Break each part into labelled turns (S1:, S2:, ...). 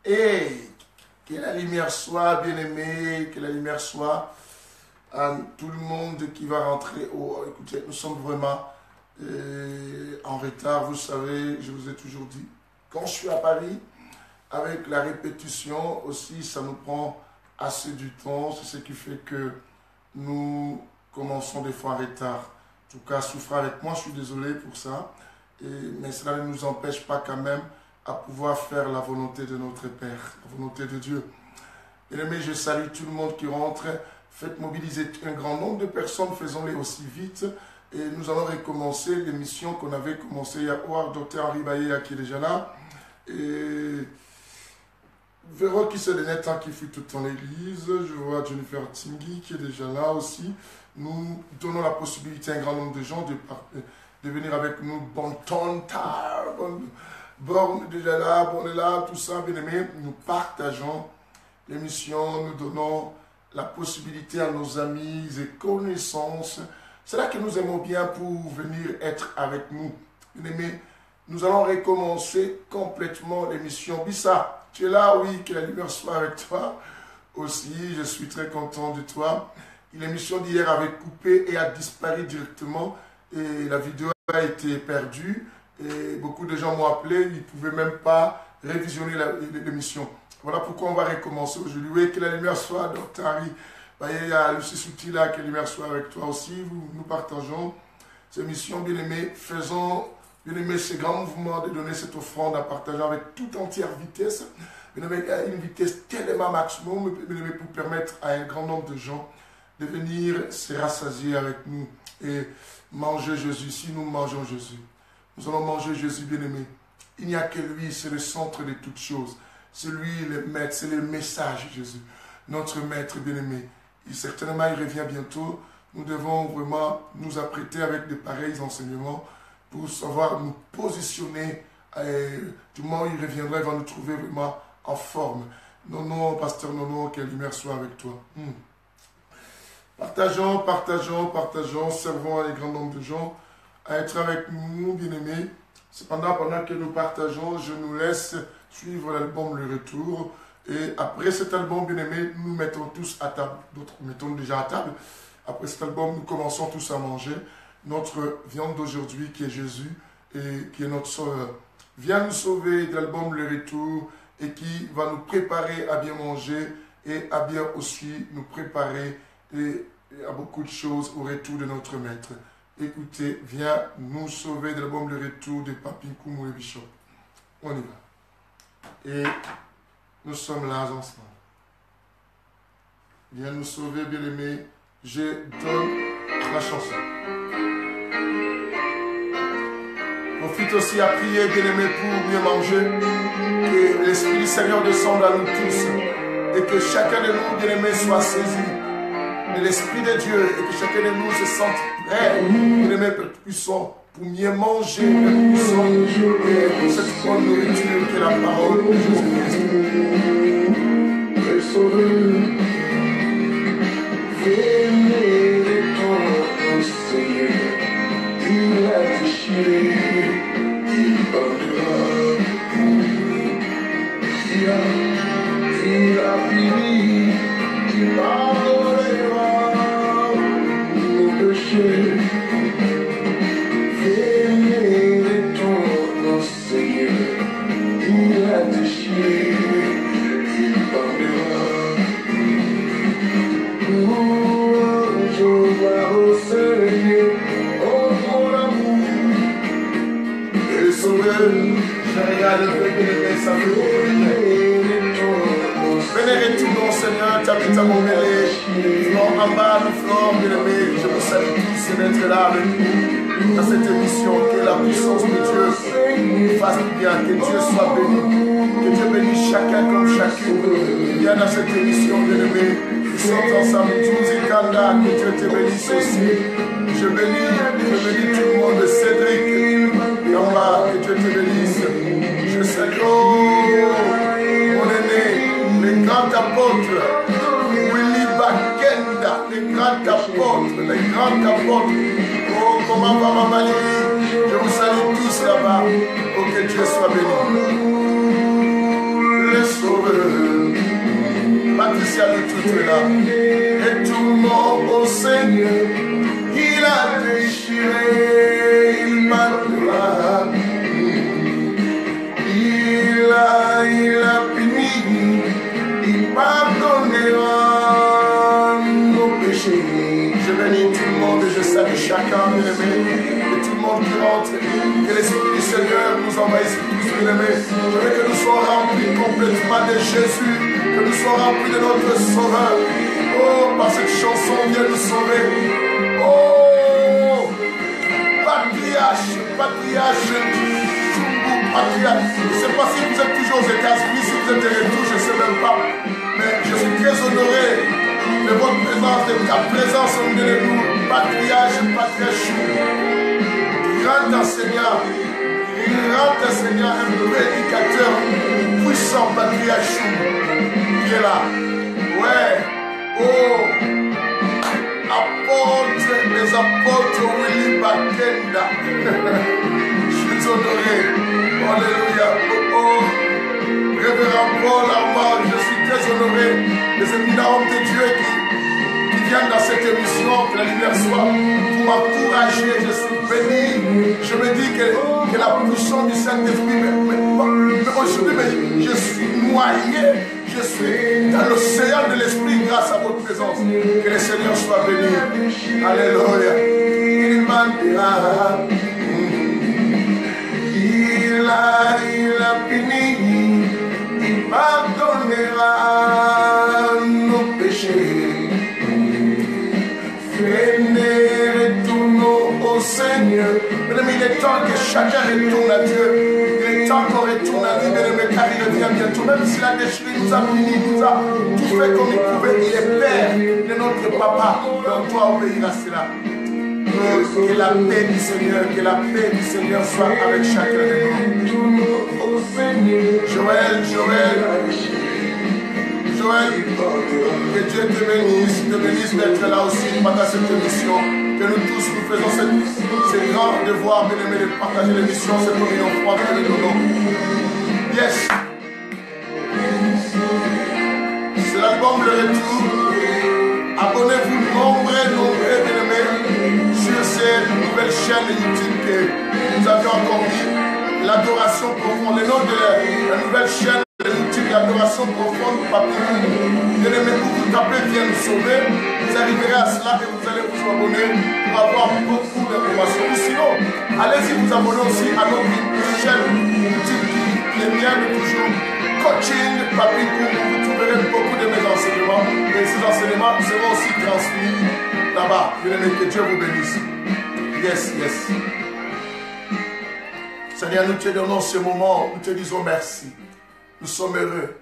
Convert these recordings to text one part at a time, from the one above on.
S1: Et que la lumière soit, bien-aimé, que la lumière soit à tout le monde qui va rentrer. Oh, écoutez, nous sommes vraiment en retard, vous savez, je vous ai toujours dit. Quand je suis à Paris, avec la répétition aussi, ça nous prend assez du temps. C'est ce qui fait que nous commençons des fois en retard. En tout cas, souffrez avec moi, je suis désolé pour ça. Mais cela ne nous empêche pas quand même à pouvoir faire la volonté de notre Père, la volonté de Dieu. Bien-aimés, je salue tout le monde qui rentre. Faites mobiliser un grand nombre de personnes, faisons-les aussi vite. Et nous allons recommencer l'émission qu'on avait commencée. Il y a Dr Henri Baillet qui est déjà là. Et Véro qui se donnait tant qu'il fut tout en l'église. Je vois Jennifer Tingui qui est déjà là aussi. Nous donnons la possibilité à un grand nombre de gens de venir avec nous. Bon temps, bon, déjà là, bon, on est là, tout ça, bien aimé. Nous partageons l'émission, nous donnons la possibilité à nos amis et connaissances. C'est là que nous aimons bien pour venir être avec nous. Bien aimé, nous allons recommencer complètement l'émission. Bissa, tu es là? Oui, que la lumière soit avec toi. Aussi, je suis très content de toi. L'émission d'hier avait coupé et a disparu directement. Et la vidéo a été perdue. Et beaucoup de gens m'ont appelé, ils ne pouvaient même pas révisionner l'émission. Voilà pourquoi on va recommencer aujourd'hui. Oui, que la lumière soit, Dr Harry. Il y a Lucie Souti là, que la lumière soit avec toi aussi. Nous partageons cette mission, bien-aimés. Faisons, bien-aimés, ce grand mouvement de donner cette offrande à partager avec toute entière vitesse. Bien-aimés, à une vitesse tellement maximum, bien-aimés, pour permettre à un grand nombre de gens de venir se rassasier avec nous et manger Jésus. Si nous mangeons Jésus, nous allons manger Jésus, bien-aimé. Il n'y a que lui, c'est le centre de toutes choses. C'est lui le maître, c'est le message, Jésus. Notre maître bien-aimé. Certainement, il revient bientôt. Nous devons vraiment nous apprêter avec de pareils enseignements pour savoir nous positionner. Du moment où il reviendra, il va nous trouver vraiment en forme. Nono, pasteur Nono, que la lumière soit avec toi. Partageons, partageons, partageons. Servons à un grand nombre de gens à être avec nous, bien-aimés. Cependant, pendant que nous partageons, je nous laisse suivre l'album Le Retour. Et après cet album, bien-aimé, nous mettons tous à table. D'autres mettons déjà à table. Après cet album, nous commençons tous à manger notre viande d'aujourd'hui qui est Jésus et qui est notre sauveur. Viens nous sauver de l'album Le Retour et qui va nous préparer à bien manger et à bien aussi nous préparer à beaucoup de choses au retour de notre maître. Écoutez, viens nous sauver de l'album Le Retour de Papi Nkoumou et Bishop. On y va. Et nous sommes là ensemble. Viens nous sauver, bien-aimé. Je donne la chanson. Profite aussi à prier, bien-aimé, pour bien manger. Que l'Esprit du Seigneur descende à nous tous. Et que chacun de nous, bien-aimé, soit saisi de l'Esprit de Dieu. Et que chacun de nous se sente prêt, bien-aimé, puissant pour mieux manger, pour cette bonne nourriture qui est la parole de Jésus-Christ. Il a déchiré, il a fini, il pardonnera nos péchés. Il a déchiré, il parlera. Je vois au Seigneur, oh mon amour. Et le sauveur, je regarde le bénéfice, ça me fait. Vénérez tout mon Seigneur, Tabitha mon mêlé. Flore en bas, nous flore, bien-aimé. Je vous salue tous d'être là avec nous dans cette émission. Que la puissance de Dieu fasse bien, que Dieu soit béni. Que Dieu bénisse chacun comme chacune. Viens dans cette émission, bien-aimé. Nous sommes ensemble, tous et Kanda, que Dieu te bénisse aussi. Je bénis tout le monde, Cédric, Yamba, que Dieu te bénisse. Je salue mon aîné, les grands apôtres, Willy Bakenda, les grands apôtres. Oh, comment va ma Valérie? Je vous salue tous là-bas. Oh, que Dieu soit béni. Le merci à nous tous, tu es là. Et tout le monde au Seigneur, il a déchiré, il m'a il a puni, il pardonnera nos péchés. Je bénis tout le monde et je salue chacun, bien-aimé, et tout le monde qui rentre. Que l'Esprit du Seigneur nous envahisse tous, bien-aimés. Je veux que nous soyons remplis complètement de Jésus, que nous soyons remplis de notre Sauveur. Oh, par cette chanson, viens nous sauver. Oh, patriarche, patriarche. Je ne sais pas si vous êtes toujours aux États-Unis, si vous êtes de retour, je ne sais même pas. Mais je suis très honoré de votre présence, de ta présence au milieu de nous. Patriarche, patriarche, grand enseignant, un prédicateur puissant, patriarche, qui est là. Ouais, oh, apôtre, les apôtres Willy Bakenda. Je suis honoré. Alléluia. Oh, révérend Paul Armand, je suis très honoré des éminents hommes de Dieu qui viennent dans cette émission, que la lumière soit pour m'encourager. Je suis béni. Je me dis que la puissance du Saint-Esprit, mais aujourd'hui, je suis noyé. Je suis dans l'océan de l'Esprit grâce à votre présence. Que le Seigneur soit béni. Alléluia. Il m'a il a fini, il pardonnera nos péchés. Venez, retournons au Seigneur. Bien-aimé, il est temps que chacun retourne à Dieu. Il est temps qu'on retourne à lui, bien-aimé, car il revient bientôt. Même s'il a déchiré, il nous a puni, il nous a tout fait comme il pouvait. Il est Père, il est notre Papa. Donc toi, obéir à cela. Que la paix du Seigneur, soit avec chacun de nous. Joël, que Dieu te bénisse d'être là aussi pendant cette émission. Que nous tous nous faisons ces grands devoirs, bien-aimés, de partager l'émission, cette communion froide de nos noms. Yes. C'est l'album Le Retour. Abonnez-vous nombreux, bien-aimés, sur cette nouvelle chaîne YouTube que nous avions encore mis, l'adoration profonde. Le nom de la nouvelle chaîne YouTube, l'adoration profonde, Papi. Bien-aimés, vous tapez Viens nous sauver, vous arriverez à cela et vous allez vous abonner pour avoir beaucoup d'informations. Ou sinon, allez-y vous abonner aussi à notre chaîne YouTube qui est bien toujours. Coaching, Papi Koumou, vous trouverez beaucoup de mes enseignements et ces enseignements seront aussi transmis là-bas. Bien-aimés, que Dieu vous bénisse. Yes. Seigneur, nous te donnons ce moment, nous te disons merci. Nous sommes heureux.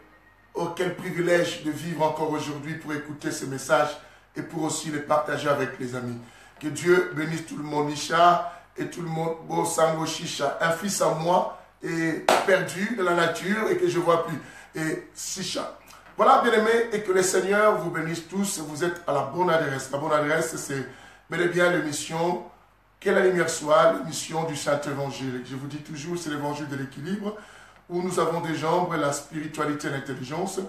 S1: Oh, quel privilège de vivre encore aujourd'hui pour écouter ces messages et pour aussi les partager avec les amis. Que Dieu bénisse tout le monde, Nisha et tout le monde, Bosango Shisha, un fils à moi et perdu de la nature et que je ne vois plus. Et Sisha. Voilà, bien-aimés, et que le Seigneur vous bénisse tous. Vous êtes à la bonne adresse. La bonne adresse, c'est bel et bien l'émission Que la lumière soit, l'émission du Saint-Évangile. Je vous dis toujours, c'est l'évangile de l'équilibre, où nous avons des jambes, la spiritualité et l'intelligence,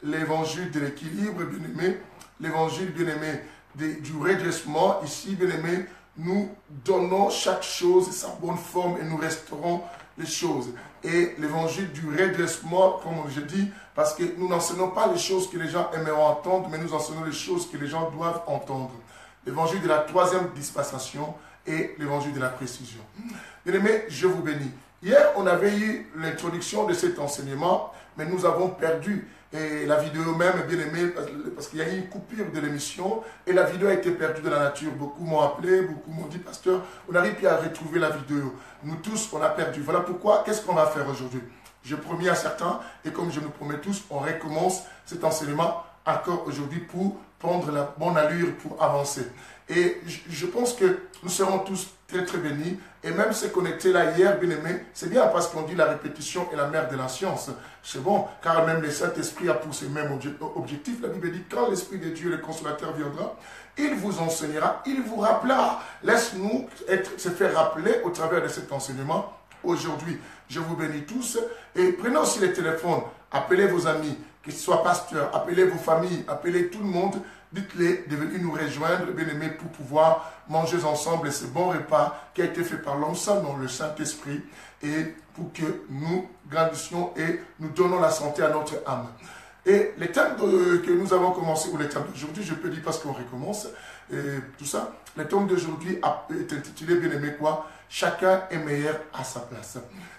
S1: l'évangile de l'équilibre, bien-aimé, l'évangile, bien-aimé, du redressement. Ici, bien-aimé, nous donnons chaque chose sa bonne forme et nous restaurons les choses. Et l'évangile du redressement, comme je dis, parce que nous n'enseignons pas les choses que les gens aimeront entendre, mais nous enseignons les choses que les gens doivent entendre. L'évangile de la troisième dispensation et l'évangile de la précision. Bien-aimés, je vous bénis. Hier, on avait eu l'introduction de cet enseignement, mais nous avons perdu. Et la vidéo même, bien aimée, parce qu'il y a eu une coupure de l'émission, et la vidéo a été perdue de la nature. Beaucoup m'ont appelé, beaucoup m'ont dit, pasteur, on n'arrive plus à retrouver la vidéo. Nous tous, on a perdu. Voilà pourquoi, qu'est-ce qu'on va faire aujourd'hui? Je promis à certains, et comme je nous promets tous, on recommence cet enseignement encore aujourd'hui pour prendre la bonne allure, pour avancer. Et je pense que nous serons tous très très bénis. Et même ceux qu'on était là hier, bien aimés, c'est bien parce qu'on dit la répétition est la mère de la science. C'est bon, car même le Saint-Esprit a pour ses mêmes objectifs. La Bible dit, quand l'Esprit de Dieu, le Consolateur, viendra, il vous enseignera, il vous rappellera. Laisse-nous se faire rappeler au travers de cet enseignement aujourd'hui. Je vous bénis tous. Et prenez aussi les téléphones. appelez vos amis, qu'ils soient pasteurs, appelez vos familles, appelez tout le monde. Dites-les de venir nous rejoindre, bien-aimés, pour pouvoir manger ensemble ce bon repas qui a été fait par l'homme seul, dans le Saint-Esprit, et pour que nous grandissions et nous donnons la santé à notre âme. Et les thèmes que nous avons commencé, ou les thèmes d'aujourd'hui, je peux dire parce qu'on recommence, et tout ça, le thème d'aujourd'hui est intitulé, bien-aimé, quoi? Chacun est meilleur à sa place.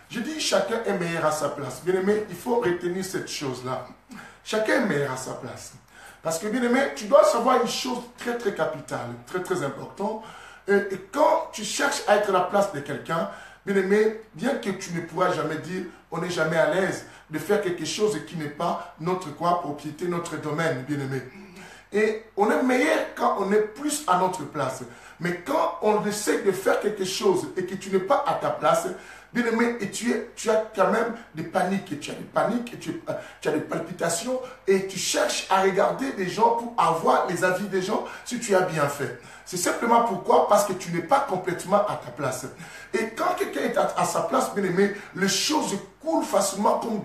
S1: Je dis chacun est meilleur à sa place. Bien-aimé, il faut retenir cette chose-là. Chacun est meilleur à sa place. Parce que, bien-aimé, tu dois savoir une chose très, très capitale, très, très importante. Et quand tu cherches à être à la place de quelqu'un, bien-aimé, bien que tu ne pourras jamais dire, on n'est jamais à l'aise de faire quelque chose qui n'est pas notre propriété, notre domaine, bien-aimé. Et on est meilleur quand on est plus à notre place. Mais quand on essaie de faire quelque chose et que tu n'es pas à ta place, bien-aimé, et tu as quand même des paniques, et tu as des paniques, et tu as des palpitations, et tu cherches à regarder des gens pour avoir les avis des gens si tu as bien fait. C'est simplement pourquoi? Parce que tu n'es pas complètement à ta place. Et quand quelqu'un est à sa place, bien-aimé, les choses coulent facilement comme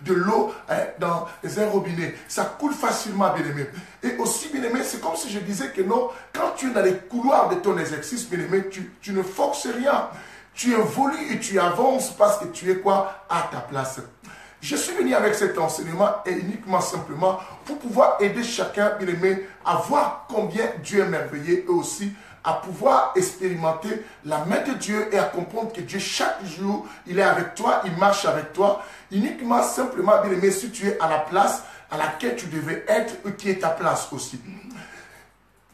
S1: de l'eau dans un robinet. Ça coule facilement, bien-aimé. Et aussi, bien-aimé, c'est comme si je disais que non, quand tu es dans les couloirs de ton exercice, bien-aimé, tu ne forces rien. Tu évolues et tu avances parce que tu es quoi? À ta place. Je suis venu avec cet enseignement et uniquement simplement pour pouvoir aider chacun, bien-aimé, à voir combien Dieu est merveilleux et aussi à pouvoir expérimenter la main de Dieu et à comprendre que Dieu, chaque jour, il est avec toi, il marche avec toi. Uniquement, simplement, bien-aimé, si tu es à la place à laquelle tu devais être, qui est ta place aussi.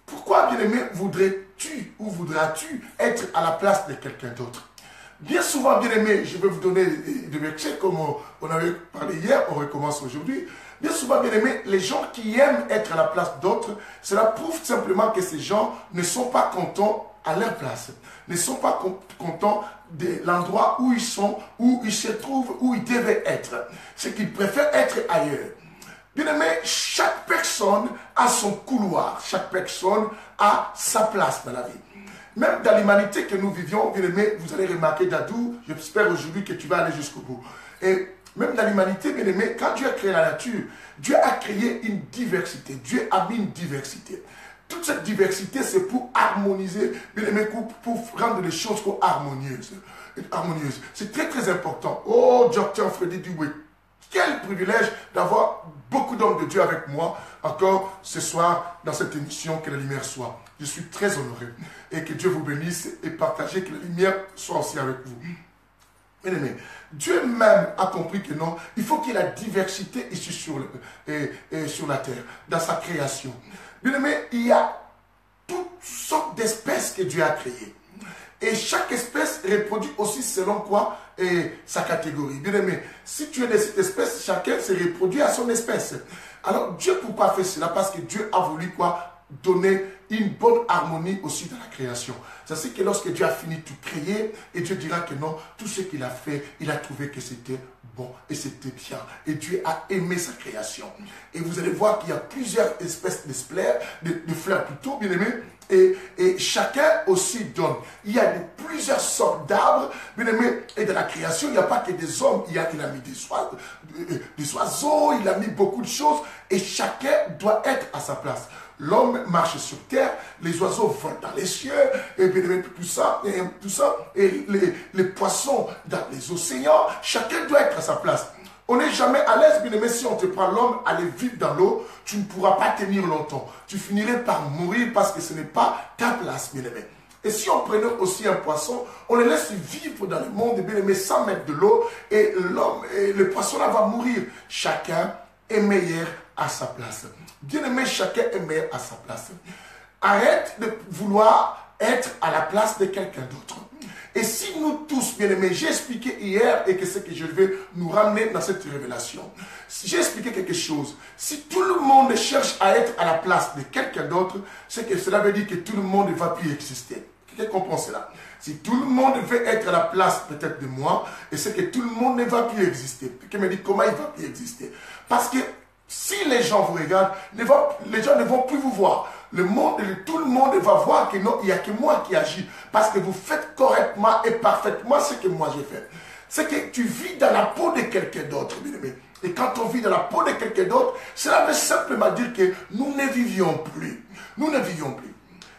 S1: Pourquoi, bien-aimé, voudrais-tu ou voudras-tu être à la place de quelqu'un d'autre? Bien souvent, bien-aimé, je vais vous donner des versets comme on avait parlé hier, on recommence aujourd'hui. Bien souvent, bien-aimé, les gens qui aiment être à la place d'autres, cela prouve simplement que ces gens ne sont pas contents à leur place, ne sont pas contents de l'endroit où ils sont, où ils se trouvent, où ils devaient être. C'est qu'ils préfèrent être ailleurs. Bien-aimé, chaque personne a son couloir, chaque personne a sa place dans la vie. Même dans l'humanité que nous vivions, bien aimé, vous allez remarquer, Dadou, j'espère aujourd'hui que tu vas aller jusqu'au bout. Et même dans l'humanité, bien aimé, quand Dieu a créé la nature, Dieu a créé une diversité. Dieu a mis une diversité. Toute cette diversité, c'est pour harmoniser, bien aimé, pour rendre les choses harmonieuses. C'est très, très important. Oh, Dr. Freddy Dubé, quel privilège d'avoir beaucoup d'hommes de Dieu avec moi encore ce soir dans cette émission, que la lumière soit. Je suis très honoré et que Dieu vous bénisse et partagez, que la lumière soit aussi avec vous. Bien aimé, Dieu même a compris que non, il faut qu'il y ait la diversité ici sur la terre, dans sa création. Bien aimé, il y a toutes sortes d'espèces que Dieu a créées. Et chaque espèce reproduit aussi selon quoi sa catégorie. Bien aimé, si tu es de cette espèce, chacun se reproduit à son espèce. Alors Dieu ne peut pas faire cela parce que Dieu a voulu quoi? Donner une bonne harmonie aussi dans la création. C'est que lorsque Dieu a fini de tout créer, et Dieu dira que non, tout ce qu'il a fait, il a trouvé que c'était bon et c'était bien. Et Dieu a aimé sa création. Et vous allez voir qu'il y a plusieurs espèces de fleurs plutôt, bien aimés, et chacun aussi donne. Il y a plusieurs sortes d'arbres, bien aimés, et dans la création, il n'y a pas que des hommes, il a mis des oiseaux, il a mis beaucoup de choses, et chacun doit être à sa place. L'homme marche sur terre, les oiseaux volent dans les cieux, et bien tout ça, et les poissons dans les océans, chacun doit être à sa place. On n'est jamais à l'aise, bien aimé, si on te prend l'homme à aller vivre dans l'eau, tu ne pourras pas tenir longtemps. Tu finirais par mourir parce que ce n'est pas ta place, bien aimé. Et si on prenait aussi un poisson, on le laisse vivre dans le monde, bien aimé, 100 mètres de l'eau, et l'homme, et le poisson là va mourir. Chacun est meilleur à sa place. Bien aimé, chacun est meilleur à sa place. Arrête de vouloir être à la place de quelqu'un d'autre. Et si nous tous, bien aimés, j'ai expliqué hier et que c'est que je vais nous ramener dans cette révélation. Si j'ai expliqué quelque chose, si tout le monde cherche à être à la place de quelqu'un d'autre, c'est que cela veut dire que tout le monde ne va plus exister. Quelqu'un comprend cela? Si tout le monde veut être à la place peut-être de moi, et c'est que tout le monde ne va plus exister. Quelqu'un me dit comment il ne va plus exister? Parce que si les gens vous regardent, les gens ne vont plus vous voir. Tout le monde va voir que non, il n'y a que moi qui agis. Parce que vous faites correctement et parfaitement ce que moi j'ai fait. C'est que tu vis dans la peau de quelqu'un d'autre, bien aimé. Et quand on vit dans la peau de quelqu'un d'autre, cela veut simplement dire que nous ne vivions plus. Nous ne vivions plus.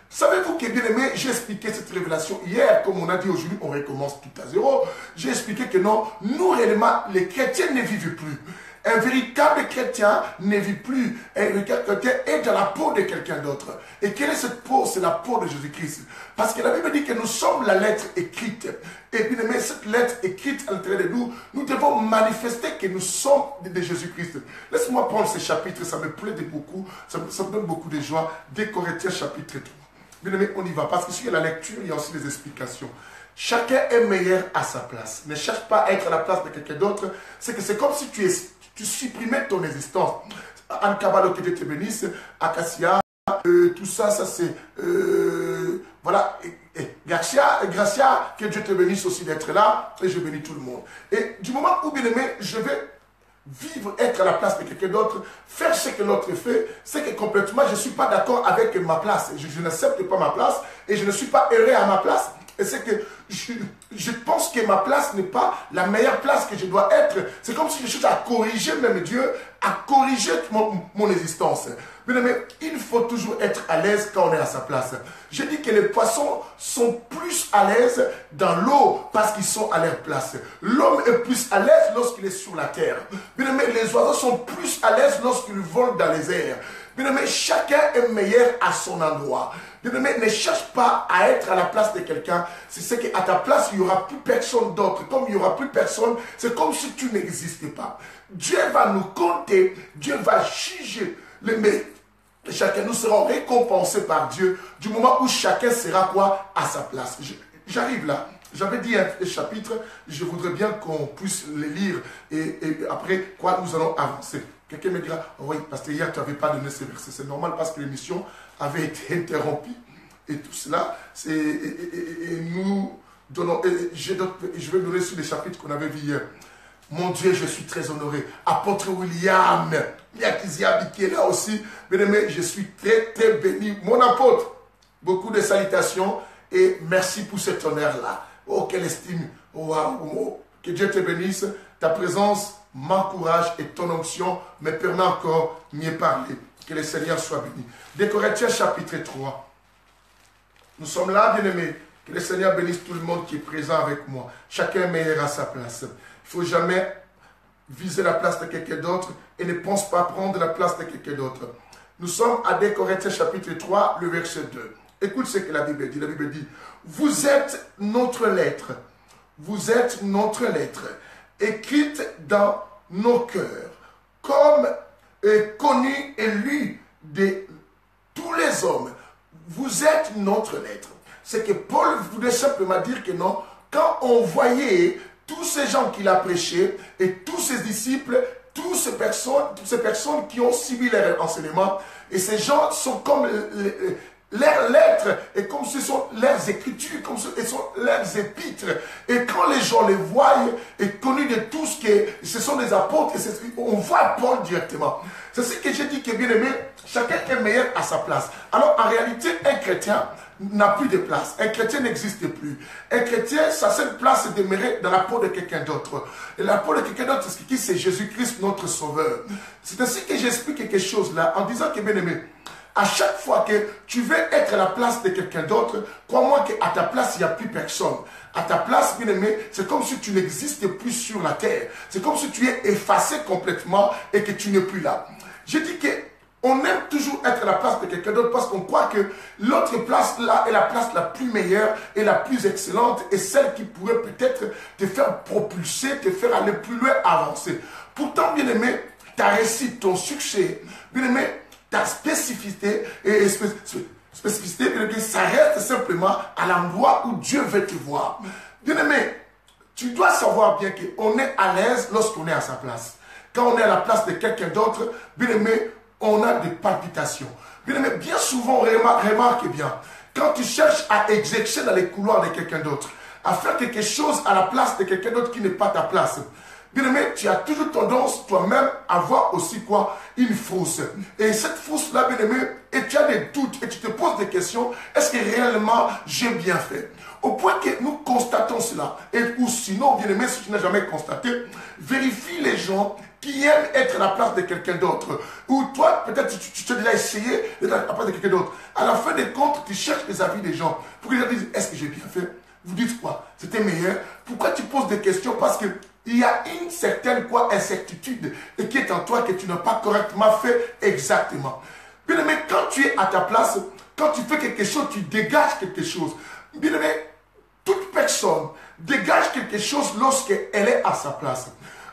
S1: Savez-vous que, bien aimé, j'ai expliqué cette révélation hier, comme on a dit aujourd'hui, on recommence tout à zéro. J'ai expliqué que non, nous réellement, les chrétiens ne vivent plus. Un véritable chrétien ne vit plus. Un véritable chrétien est dans la peau de quelqu'un d'autre. Et quelle est cette peau? C'est la peau de Jésus-Christ. Parce que la Bible dit que nous sommes la lettre écrite. Et bien aimé, cette lettre écrite à l'intérieur de nous, nous devons manifester que nous sommes de Jésus-Christ. Laisse-moi prendre ces chapitres, ça me plaît beaucoup, ça me donne beaucoup de joie. 2 Corinthiens chapitre 3. Bien aimé, on y va. Parce que sur la lecture, il y a aussi des explications. Chacun est meilleur à sa place. Ne cherche pas à être à la place de quelqu'un d'autre. C'est que c'est comme si tu supprimais ton existence. Anne Kabalo, que Dieu te bénisse. Acacia, tout ça, ça c'est... voilà. Gracia, que Dieu te bénisse aussi d'être là. Et je bénis tout le monde. Et du moment où, bien aimé, je vais vivre, être à la place de quelqu'un d'autre, faire ce que l'autre fait, c'est que complètement, je ne suis pas d'accord avec ma place. Je n'accepte pas ma place et je ne suis pas heureux à ma place. Et c'est que je pense que ma place n'est pas la meilleure place que je dois être. C'est comme si je cherche à corriger même Dieu, à corriger mon existence. Bien aimé, il faut toujours être à l'aise quand on est à sa place. Je dis que les poissons sont plus à l'aise dans l'eau parce qu'ils sont à leur place. L'homme est plus à l'aise lorsqu'il est sur la terre. Bien aimé, les oiseaux sont plus à l'aise lorsqu'ils volent dans les airs. Bien aimé, chacun est meilleur à son endroit. Bien aimé, ne cherche pas à être à la place de quelqu'un. C'est qu'à ta place, il n'y aura plus personne d'autre. Comme il n'y aura plus personne, c'est comme si tu n'existais pas. Dieu va nous compter, Dieu va juger les mecs. Et chacun, nous serons récompensés par Dieu du moment où chacun sera quoi? À sa place. J'arrive là. J'avais dit un chapitre, je voudrais bien qu'on puisse les lire et après quoi nous allons avancer. Quelqu'un me dira, oh oui, parce que hier tu n'avais pas donné ces versets. C'est normal parce que l'émission avait été interrompue. Et tout cela, et nous donnons, je vais donner sur les chapitres qu'on avait vus hier. Mon Dieu, je suis très honoré. Apôtre William, Yakizia, qui est là aussi. Bien aimé, je suis très, très béni. Mon apôtre, beaucoup de salutations et merci pour cet honneur-là. Oh, quelle estime. Wow. Que Dieu te bénisse. Ta présence m'encourage et ton onction me permet encore mieux parler. Que le Seigneur soit béni. 2 Corinthiens chapitre 3. Nous sommes là, bien-aimés. Que le Seigneur bénisse tout le monde qui est présent avec moi. Chacun est meilleur à sa place. Il ne faut jamais viser la place de quelqu'un d'autre et ne pense pas prendre la place de quelqu'un d'autre. Nous sommes à 2 Corinthiens chapitre 3, le verset 2. Écoute ce que la Bible dit. La Bible dit, vous êtes notre lettre. Vous êtes notre lettre, écrite dans nos cœurs, comme connue et lue de tous les hommes. Vous êtes notre lettre. C'est que Paul voulait simplement dire que non, quand on voyait tous ces gens qu'il a prêchés et tous ses disciples, toutes ces personnes qui ont suivi leur enseignement, et ces gens sont comme leurs lettres, et comme ce sont leurs écritures, comme ce sont leurs épîtres. Et quand les gens les voient, et connus de tous que ce sont des apôtres, on voit Paul directement. C'est ce que j'ai dit que, bien aimé, chacun est meilleur à sa place. Alors en réalité, un chrétien n'a plus de place. Un chrétien n'existe plus. Un chrétien, sa seule place est demeurer dans la peau de quelqu'un d'autre. Et la peau de quelqu'un d'autre, c'est Jésus-Christ, notre Sauveur. C'est ainsi que j'explique quelque chose là, en disant que, bien aimé, à chaque fois que tu veux être à la place de quelqu'un d'autre, crois-moi qu'à ta place, il n'y a plus personne. À ta place, bien aimé, c'est comme si tu n'existais plus sur la terre. C'est comme si tu es effacé complètement et que tu n'es plus là. Je dis que on aime toujours être à la place de quelqu'un d'autre parce qu'on croit que l'autre place là est la place la plus meilleure et la plus excellente et celle qui pourrait peut-être te faire propulser, te faire aller plus loin, avancer. Pourtant, bien aimé, ta réussite, ton succès, bien aimé, ta spécificité, bien aimé, ça reste simplement à l'endroit où Dieu veut te voir. Bien aimé, tu dois savoir bien qu'on est à l'aise lorsqu'on est à sa place. Quand on est à la place de quelqu'un d'autre, bien aimé, on a des palpitations. Bien aimé, bien souvent, remarque bien, quand tu cherches à exercer dans les couloirs de quelqu'un d'autre, à faire quelque chose à la place de quelqu'un d'autre qui n'est pas ta place, bien aimé, tu as toujours tendance toi-même à voir aussi quoi? Une fausse. Et cette fausse-là, bien aimé, et tu as des doutes et tu te poses des questions, est-ce que réellement j'ai bien fait? Au point que nous constatons cela. Et ou sinon, bien aimé, si tu n'as jamais constaté, vérifie les gens qui aiment être à la place de quelqu'un d'autre. Ou toi, peut-être tu as déjà essayé d'être à la place de quelqu'un d'autre. À la fin des comptes, tu cherches les avis des gens. Pour que les gens disent, est-ce que j'ai bien fait? Vous dites quoi? C'était meilleur. Pourquoi tu poses des questions? Parce que il y a une certaine incertitude et qui est en toi que tu n'as pas correctement fait exactement. Bien aimé, quand tu es à ta place, quand tu fais quelque chose, tu dégages quelque chose. Bien aimé, toute personne dégage quelque chose lorsqu'elle est à sa place.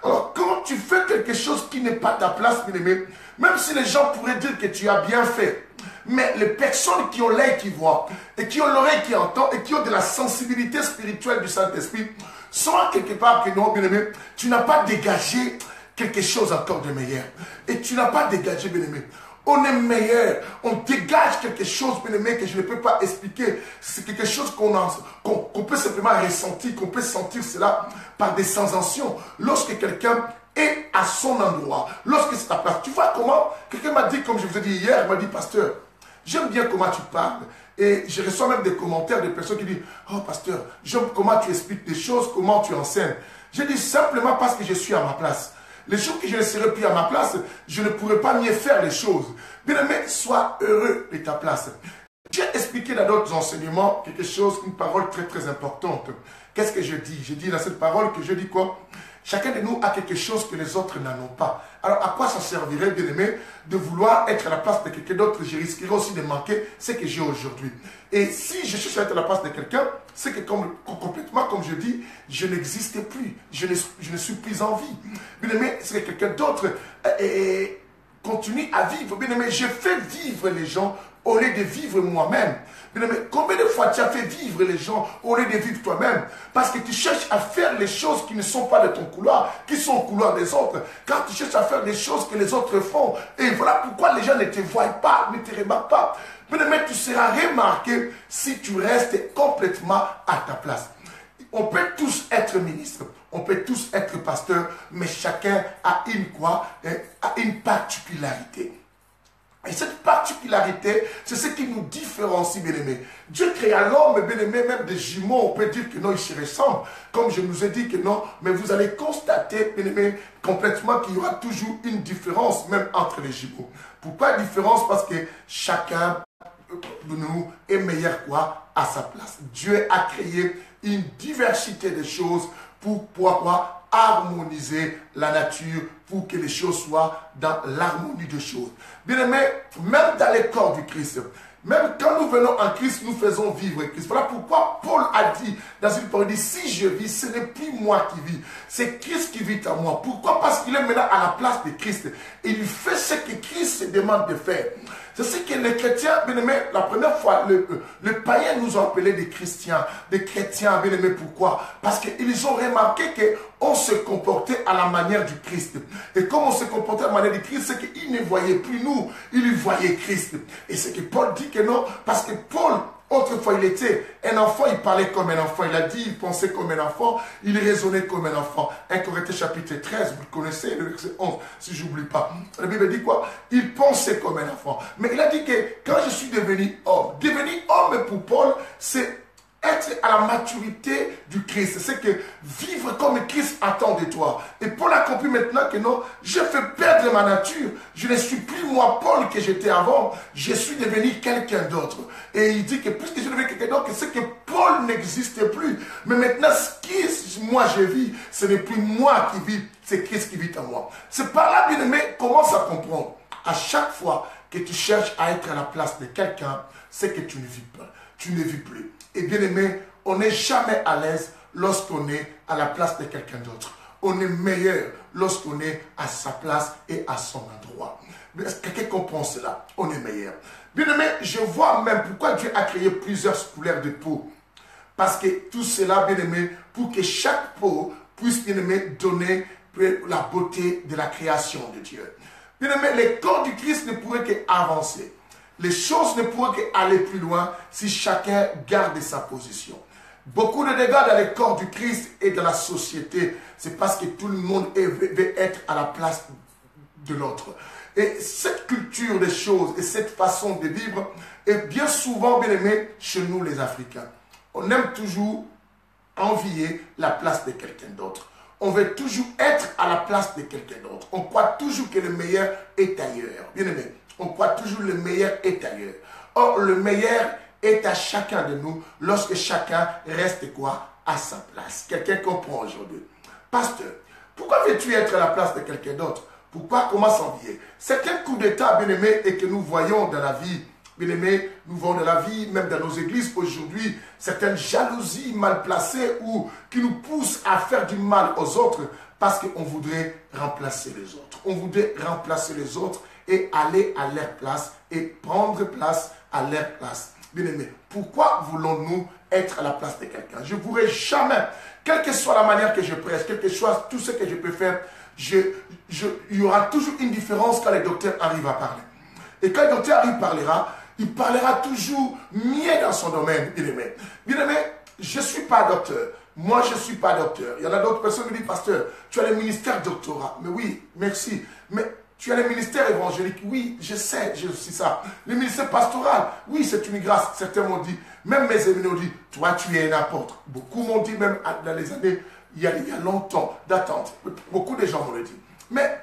S1: Alors, quand tu fais quelque chose qui n'est pas ta place, bien aimé, même si les gens pourraient dire que tu as bien fait, mais les personnes qui ont l'œil qui voit, et qui ont l'oreille qui entend, et qui ont de la sensibilité spirituelle du Saint-Esprit, sont quelque part que non, bien aimé, tu n'as pas dégagé quelque chose encore de meilleur. Et tu n'as pas dégagé, bien aimé. On est meilleur, on dégage quelque chose, bien aimé, que je ne peux pas expliquer. C'est quelque chose qu'on peut simplement ressentir, qu'on peut sentir cela par des sensations. Lorsque quelqu'un est à son endroit, lorsque c'est ta place. Tu vois comment? Quelqu'un m'a dit, comme je vous ai dit hier, il m'a dit, pasteur, j'aime bien comment tu parles. Et je reçois même des commentaires de personnes qui disent, oh pasteur, j'aime comment tu expliques des choses, comment tu enseignes. J'ai dit simplement parce que je suis à ma place. Les jours que je ne serai plus à ma place, je ne pourrai pas mieux faire les choses. Bien-aimé, sois heureux de ta place. J'ai expliqué dans d'autres enseignements quelque chose, une parole très très importante. Qu'est-ce que je dis? Je dis dans cette parole que je dis quoi? Chacun de nous a quelque chose que les autres n'en ont pas. Alors à quoi ça servirait, bien aimé, de vouloir être à la place de quelqu'un d'autre? Je risquerais aussi de manquer ce que j'ai aujourd'hui. Et si je cherche à être à la place de quelqu'un, c'est que complètement, comme je dis, je n'existe plus. Je ne suis plus en vie. Bien aimé, c'est que quelqu'un d'autre continue à vivre. Bien aimé, je fais vivre les gens au lieu de vivre moi-même. Bien aimé, combien de fois tu as fait vivre les gens au lieu de vivre toi-même? Parce que tu cherches à faire les choses qui ne sont pas de ton couloir, qui sont au couloir des autres. Quand tu cherches à faire des choses que les autres font, et voilà pourquoi les gens ne te voient pas, ne te remarquent pas. Bien aimé, tu seras remarqué si tu restes complètement à ta place. On peut tous être ministres, on peut tous être pasteurs, mais chacun a une particularité. Et cette particularité, c'est ce qui nous différencie, bien-aimés. Dieu créa l'homme, bien-aimé, même des jumeaux, on peut dire que non, ils se ressemblent. Comme je nous ai dit que non, mais vous allez constater, bien-aimé, complètement qu'il y aura toujours une différence, même entre les jumeaux. Pourquoi différence? Parce que chacun de nous est meilleur quoi à sa place. Dieu a créé une diversité de choses pour pouvoir harmoniser la nature, pour que les choses soient dans l'harmonie des choses. Bien aimé, même dans les corps du Christ, même quand nous venons en Christ, nous faisons vivre Christ. Voilà pourquoi Paul a dit dans une parole, il dit, si je vis, ce n'est plus moi qui vis, c'est Christ qui vit en moi. Pourquoi? Parce qu'il est maintenant à la place de Christ. Et il fait ce que Christ se demande de faire. C'est ce que les chrétiens, bien aimés, la première fois, les païens nous ont appelés des chrétiens, bien aimés. Pourquoi? Parce qu'ils ont remarqué qu'on se comportait à la manière du Christ. Et comme on se comportait à la manière du Christ, c'est qu'ils ne voyaient plus nous, ils voyaient Christ. Et c'est que Paul dit que non, parce que Paul, autrefois, il était un enfant, il parlait comme un enfant. Il a dit, il pensait comme un enfant, il raisonnait comme un enfant. 1 Corinthiens chapitre 13, vous le connaissez, le verset 11, si je n'oublie pas. La Bible dit quoi? Il pensait comme un enfant. Mais il a dit que quand je suis devenu homme pour Paul, c'est être à la maturité du Christ. C'est que vivre comme Christ attend de toi. Et Paul a compris maintenant que non, je fais perdre ma nature. Je ne suis plus moi, Paul, que j'étais avant. Je suis devenu quelqu'un d'autre. Et il dit que puisque je suis devenu quelqu'un d'autre, c'est que Paul n'existe plus. Mais maintenant, ce qui moi je vis, ce n'est plus moi qui vis, c'est Christ qui vit en moi. C'est par là, bien aimé, commence à comprendre. À chaque fois que tu cherches à être à la place de quelqu'un, c'est que tu ne vis pas. Tu ne vis plus. Et bien aimé, on n'est jamais à l'aise lorsqu'on est à la place de quelqu'un d'autre. On est meilleur lorsqu'on est à sa place et à son endroit. Quelqu'un comprend cela, on est meilleur. Bien aimé, je vois même pourquoi Dieu a créé plusieurs couleurs de peau. Parce que tout cela, bien aimé, pour que chaque peau puisse, bien aimé, donner la beauté de la création de Dieu. Bien aimé, les corps du Christ ne pourraient qu'avancer. Les choses ne pourraient qu'aller plus loin si chacun garde sa position. Beaucoup de dégâts dans les corps du Christ et dans la société, c'est parce que tout le monde veut être à la place de l'autre. Et cette culture des choses et cette façon de vivre est bien souvent bien aimée chez nous les Africains. On aime toujours envier la place de quelqu'un d'autre. on veut toujours être à la place de quelqu'un d'autre. On croit toujours que le meilleur est ailleurs. Bien aimé, on croit toujours que le meilleur est ailleurs. Or, le meilleur est à chacun de nous lorsque chacun reste quoi? À sa place. Quelqu'un comprend aujourd'hui. Pasteur, pourquoi veux-tu être à la place de quelqu'un d'autre? Pourquoi? Comment s'envier? Certains coups d'état, bien aimés, et que nous voyons dans la vie, bien aimés, nous voyons dans la vie, même dans nos églises aujourd'hui, certaines jalousies mal placées ou qui nous poussent à faire du mal aux autres parce qu'on voudrait remplacer les autres. On voudrait remplacer les autres et aller à leur place et prendre place à leur place. Bien aimé, pourquoi voulons-nous être à la place de quelqu'un? Je ne pourrai jamais, quelle que soit la manière que je prêche, quel que soit tout ce que je peux faire, il y aura toujours une différence quand le docteur arrive à parler. Et quand le docteur arrive parlera, il parlera toujours mieux dans son domaine, bien aimé. Bien aimé, je ne suis pas docteur. Moi, je ne suis pas docteur. Il y en a d'autres personnes qui disent, pasteur, tu as le ministère doctorat. Mais oui, merci. Mais tu as le ministère évangélique. Oui, je sais, je sais ça. Le ministère pastoral, oui, c'est une grâce. Certains m'ont dit, même mes amis m'ont dit, toi, tu es un apôtre. Beaucoup m'ont dit, même dans les années, il y a longtemps d'attente. Beaucoup de gens m'ont dit. Mais,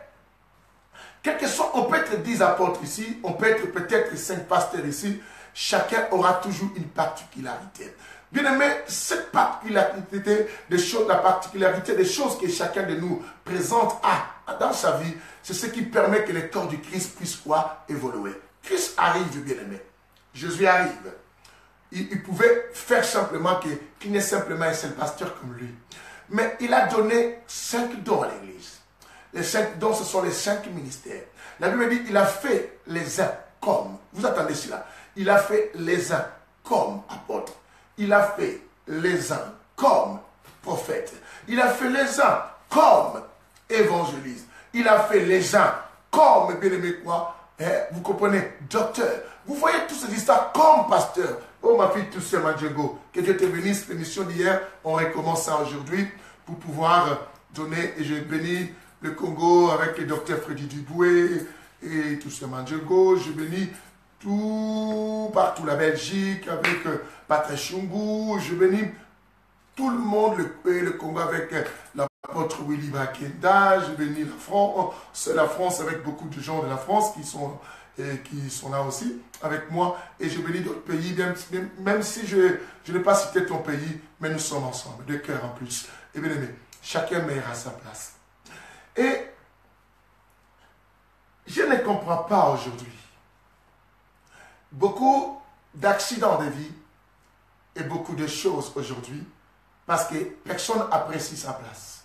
S1: quel que soit, on peut être 10 apôtres ici, on peut être peut-être 5 pasteurs ici, chacun aura toujours une particularité. Bien aimé, cette particularité des choses, la particularité des choses que chacun de nous présente dans sa vie, c'est ce qui permet que le corps du Christ puisse quoi? Évoluer. Christ arrive, bien aimé. Jésus arrive. Il pouvait faire simplement qu'il n'est simplement un seul pasteur comme lui. Mais il a donné 5 dons à l'église. Les 5 dons, ce sont les 5 ministères. La Bible dit, il a fait les uns comme. Vous attendez cela. Il a fait les uns comme apôtres. Il a fait les uns comme prophètes. Il a fait les uns comme évangélistes. Il a fait les uns comme, bien aimé quoi, vous comprenez, docteur. Vous voyez tous ces histoires comme pasteur. Oh ma fille Toussé Madjengo, que Dieu te bénisse. L'émission d'hier, on recommence ça aujourd'hui pour pouvoir donner, et je bénis le Congo avec le docteur Freddy Duboué et Toussé Madjengo. Je bénis tout partout la Belgique avec Patrick Chungou. Je bénis tout le monde, le Congo avec l'apôtre Willy Bakenda. Je bénis la France avec beaucoup de gens de la France qui sont là aussi avec moi. Et je bénis d'autres pays, même si je n'ai pas cité ton pays, mais nous sommes ensemble, de cœur en plus. Et bien aimé, chacun meilleur à sa place. Et je ne comprends pas aujourd'hui beaucoup d'accidents de vie et beaucoup de choses aujourd'hui parce que personne n'apprécie sa place.